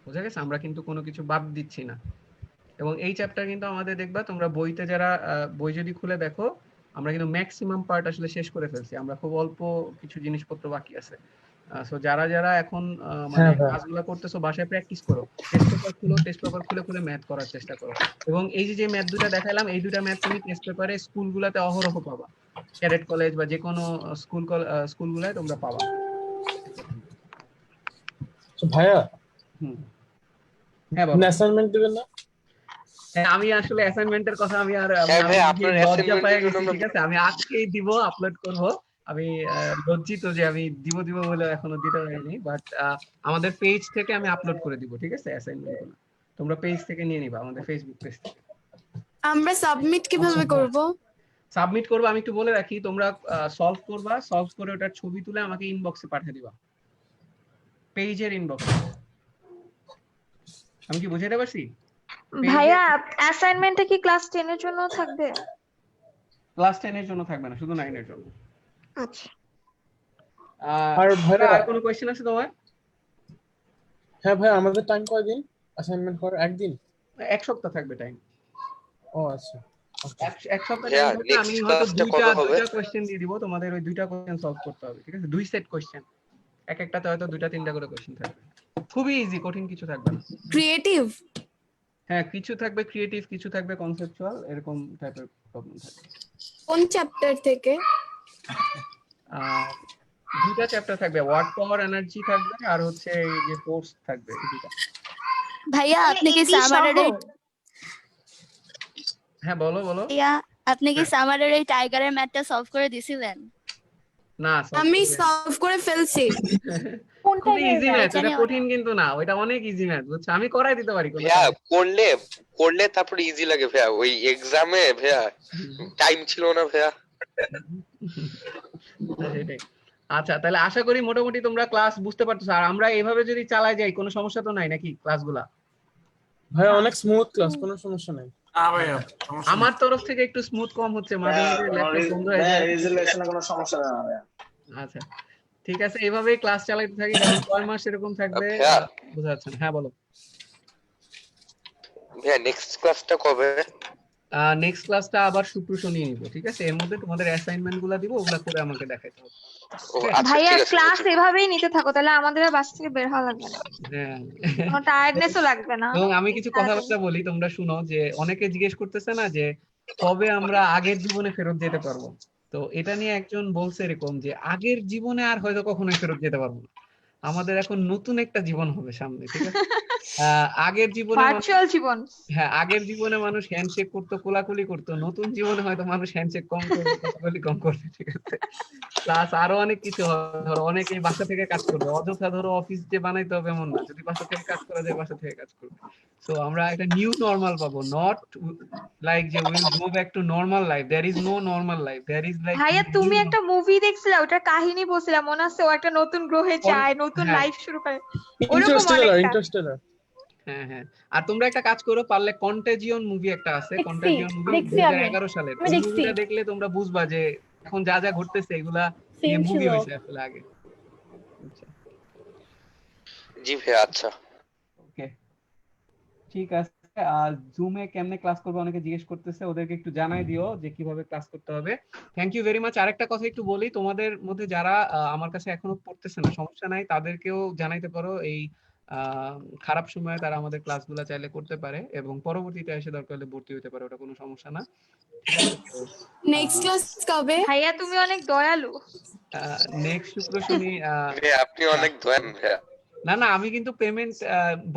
বুঝা গেছে? আমরা কিন্তু কোনো কিছু বাদ দিচ্ছি না। এবং এই চ্যাপ্টার কিন্তু আমাদের দেখবা তোমরা বইতে যারা বই যদি খুলে দেখো, আমরা কিন্তু ম্যাক্সিমাম পার্ট আসলে শেষ করে ফেলছি, আমরা খুব অল্প কিছু জিনিসপত্র বাকি আছে। সো যারা যারা এখন মানে হ্যাঁ ভাই। কাজগুলো করতেছো বাসায় প্র্যাকটিস করো, টেস্ট পেপার খুলে খুলে ম্যাথ করার চেষ্টা করো। এবং এই যে ম্যাথ দুটো দেখালাম, এই দুটো ম্যাথ তুমি টেস্ট পেপারে স্কুলগুলোতে অহরহ পাবা, ক্যাডেট কলেজ বা যে কোনো স্কুলগুলোয় তোমরা পাবা। তো ভাইয়া, হ্যাঁ বলো। অ্যাসাইনমেন্ট দিবেন না? হ্যাঁ, আমি আসলে অ্যাসাইনমেন্টের কথা আমি আর হ্যাঁ ভাই, আপনার লজ্জা assignment পেয়ে এর গেছি, জন্য ঠিক আছে? আমি আজকেই দিব, আপলোড করব। আমি লজ্জিত যে আমি দিব বলে এখনো দিতে পারিনি, বাট আমাদের পেজ থেকে আমি আপলোড করে দিব, ঠিক আছে? অ্যাসাইনমেন্ট গুলো তোমরা পেজ থেকে নিয়ে নিবা, আমাদের ফেসবুক পেজ থেকে। আমরা সাবমিট কিভাবে করব? সাবমিট করবে আমি একটু বলে রাখি, তোমরা সলভ করবা, সলভ করে ওটার ছবি তুলে আমাকে ইনবক্সে পাঠিয়ে দিবা, পেজের ইনবক্সে। আমি কি বুঝাতে পারছি? ভাইয়া অ্যাসাইনমেন্টে কি ক্লাস 10 এর জন্য থাকবে? ক্লাস 10 এর জন্য থাকবে না, শুধু 9 এর জন্য। আচ্ছা। আর ভাইয়া, আর কোনো কোশ্চেন আছে তোমার? হ্যাঁ ভাই, আমাদের টাইম কয়দিন অ্যাসাইনমেন্ট করার? একদিন? 1 সপ্তাহ থাকবে টাইম। ও আচ্ছা এক সপ্তাহ ভাইয়া টাইম থাকবে, আমি নেক্সট হয়তো ক্লাসটা কবে হবে? দুইটা কোশ্চেন দিয়ে দিব, তোমাদের ওই দুইটা কোশ্চেন সলভ করতে হবে, ঠিক আছে? 2 সেট কোশ্চেন, এক একটাতে হয়তো 2টা 3টা করে কোশ্চেন থাকবে, খুবই ইজি, কঠিন কিছু থাকবে না। ক্রিয়েটিভ? হ্যাঁ, কিছু থাকবে ক্রিয়েটিভ, কিছু থাকবে কনসেপচুয়াল, এরকম টাইপের প্রবলেম থাকবে। কোন চ্যাপ্টার থেকে? দুইটা চ্যাপ্টার থাকবে, ওয়ার্ড পাওয়ার এনার্জি থাকবে আর হচ্ছে এই যে ফোর্স থাকবে, এই দুইটা। ভাইয়া আপনি কি এডি সামারের সহ? হ্যাঁ বলো বলো। ভাইয়া আপনি কি সামারের এই টাইগারের ম্যাথটা সলভ করে দিছিলেন? না, আমি সলভ করে ফেলছি। কোনটা খুবই ইজি ম্যাথ, জানি এটা কঠিন কিন্তু না, ওইটা অনেক ইজি ম্যাথ, বুঝছো? আমি করাই দিতে পারি কোনো ভাইয়া করলে তারপর ইজি লাগে ভাইয়া, ওই এক্সামে ভাইয়া টাইম ছিল না ভাইয়া। সেটাই। আচ্ছা, তাহলে আশা করি মোটামুটি তোমরা ক্লাস বুঝতে পারতেছো, আর আমরা এইভাবে যদি চালাই যাই কোনো সমস্যা তো নাই নাকি ক্লাসগুলা? ভাই অনেক স্মুথ ক্লাস, কোনো সমস্যা নাই। না ভাইয়া আমার তরফ থেকে একটু স্মুথ কম হচ্ছে, মাঝে মাঝে ল্যাপটপ বন্ধ হয়ে যায়। রেজুলেশনে কোনো সমস্যা না ভাইয়া। আচ্ছা ঠিক আছে, এইভাবেই ক্লাস চালাতে থাকি, কারণ 6 মাস এরকম থাকবে, ভাইয়া বোঝা যাচ্ছে না। হ্যাঁ বলো। ভাইয়া নেক্সট ক্লাসটা কবে? নেক্সট ক্লাসটা আবার শুক্র শনি নিব, ঠিক আছে? এর মধ্যে তোমাদের অ্যাসাইনমেন্ট গুলা দিব, ওগুলা করে আমাকে দেখাইতে হবে। ও আচ্ছা ভাইয়া ঠিক আছে ক্লাস বুঝছি। এভাবেই নিতে থাকো, তাহলে আমাদের আর বাসা থেকে বের হওয়া লাগবে না, হ্যাঁ। কোনো টায়ার্ডনেসও লাগবে না। এবং আমি কিছু কথাবার্তা বলি, তোমরা শুনো, যে অনেকে জিজ্ঞেস করতেছে না যে কবে আমরা আগের জীবনে ফেরত যেতে পারবো। তো এটা নিয়ে একজন বলছে এরকম যে আগের জীবনে আর হয়তো কখনোই ফেরত যেতে পারবো না, আমাদের এখন নতুন একটা জীবন হবে সামনে, ঠিক আছে? আগের জীবনে ভার্চুয়াল জীবন। হ্যাঁ, আগের জীবনে মানুষ হ্যান্ডশেক করতো, কোলাকুলি করতো, নতুন জীবনে হয়তো মানুষ হ্যান্ডশেক কম করবে, কোলাকুলি কম করবে, ঠিক আছে? প্লাস আরো অনেক কিছু হবে, ধরো অনেকেই বাসা থেকে কাজ করবে, অযথা ধরো অফিস যে বানাইতে হবে এমন না, যদি বাসা থেকে কাজ করা যায় বাসা থেকে কাজ করবে। সো আমরা একটা নিউ নরমাল পাবো, নট লাইক যে will go back to normal life, there is no normal life, there is like ভাইয়া তুমি একটা মুভি দেখছিলে, ওটার কাহিনী বলছিলাম, মনে আছে? ও একটা নতুন গ্রহে যায়, নতুন হ্যাঁ। লাইফ শুরু করে, ওরকম ইন্টারস্টেলার, অনেকটা। ইন্টারস্টেলার। হ্যাঁ হ্যাঁ, আর তোমরা একটা কাজ করো, পারলে কন্টাজিয়ন মুভি একটা আছে, দেখছি, কন্টাজিয়ন মুভি দেখছি আমি। 2011 সালের, আমি ওই দেখছি। মুভিটা দেখলে তোমরা বুঝবা যে এখন যা যা ঘটতেছে এগুলা নিয়ে সেম মুভি ছিল। হয়েছে আসলে আগে। আচ্ছা জি ভাইয়া আচ্ছা। ওকে ঠিক আছে। আর জুমে কেমনে ক্লাস করবে অনেকে জিজ্ঞেস করতেছে, ওদেরকে একটু জানাই দিও যে কিভাবে ক্লাস করতে হবে। Thank you very much. আরেকটা কথা একটু বলি, তোমাদের মধ্যে যারা আমার কাছে এখনো পড়তেছে না, সমস্যা নাই, তাদেরকেও জানাইতে পারো এই খারাপ সময়ে তারা আমাদের ক্লাসগুলো চাইলে করতে পারে, এবং পরবর্তীতে এসে দরকার হলে ভর্তি হতে পারে, ওটা কোনো সমস্যা না, ঠিক আছে? তো নেক্সট ক্লাস কবে? ভাইয়া তুমি অনেক দয়ালু। নেক্সট শুক্র শনি ভাইয়া আপনি অনেক দয়ান ভাইয়া। না না, আমি কিন্তু পেমেন্ট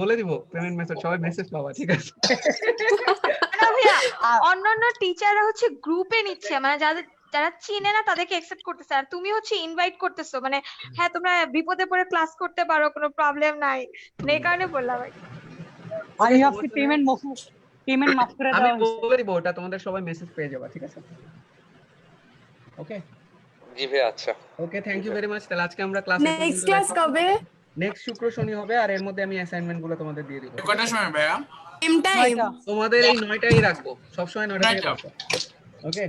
বলে দিব, পেমেন্ট মেথড সবাই মেসেজ পাবা, ঠিক আছে? না ভাইয়া, অন্যান্য টিচাররা হচ্ছে গ্রুপে নিচ্ছে, মানে যাদের যারা চিনে না তাদেরকে অ্যাকসেপ্ট করতেছে, আর তুমি হচ্ছে ইনভাইট করতেছো, মানে হ্যাঁ তোমরা বিপদে পড়ে ক্লাস করতে পারো, কোনো প্রবলেম নাই, এই কারণে বললাম আর কি। Are you have to payment মাফ করে আমি দাও। বলে দিব, ওটা তোমাদের সবাই মেসেজ পেয়ে যাবে, ঠিক আছে? ওকে জি ভাইয়া আচ্ছা। ওকে, থ্যাংক ইউ ভেরি মাচ। তাহলে আজকে আমরা ক্লাস নেক্সট ক্লাস কবে? নেক্সট শুক্র শনি হবে, আর এর মধ্যে আমি অ্যাসাইনমেন্ট গুলো তোমাদের দিয়ে দিব। কয়টার সময় ভাইয়া? Same time? তোমাদের এই 9টাই রাখবো, সব সময় 9টা থেকে 5টা। ওকে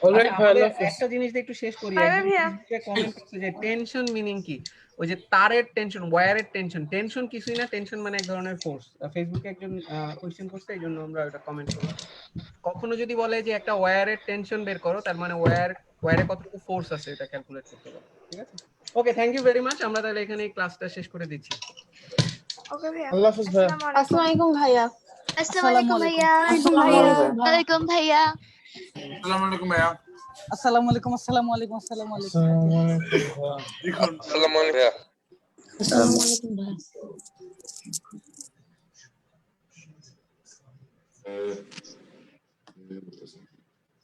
অলরাইট ভাই, আল্লাহ হাফেজ। একটা জিনিস দিয়ে একটু শেষ করি, Bye bye একজন ভাইয়া। কমেন্ট করছে যে টেনশন মিনিং কি, ওই যে তারের টেনশন, ওয়্যারের টেনশন, টেনশন কিছুই না, টেনশন মানে এক ধরনের ফোর্স। ফেসবুকে একজন কোশ্চেন করছে, এই জন্য আমরা ওটা কমেন্ট করলাম। কখনো যদি বলে যে একটা ওয়্যারের টেনশন বের করো, তার মানে ওয়্যারে কতটুকু ফোর্স আছে এটা ক্যালকুলেট করতে পারো, ঠিক আছে? ওকে, থ্যাংক ইউ ভেরি মাচ। আমরা তাহলে এখানে এই ক্লাসটা শেষ করে দিচ্ছি। ওকে ভাইয়া, আল্লাহ হাফেজ ভাইয়া। আসসালামু আলাইকুম। আসসালামু আলাইকুম ভাইয়া। আসসালামু আলাইকুম ভাইয়া। ওয়ালাইকুম ভাইয়া। আসসালামু আলাইকুম ভাইয়া। আসসালামু আলাইকুম, আসসালামু আলাইকুম, আসসালামু আলাইকুম। আসসালামু আলাইকুম ভাইয়া। আসসালামু আলাইকুম ভাইয়া। আসসালামু আলাইকুম ভাইয়া।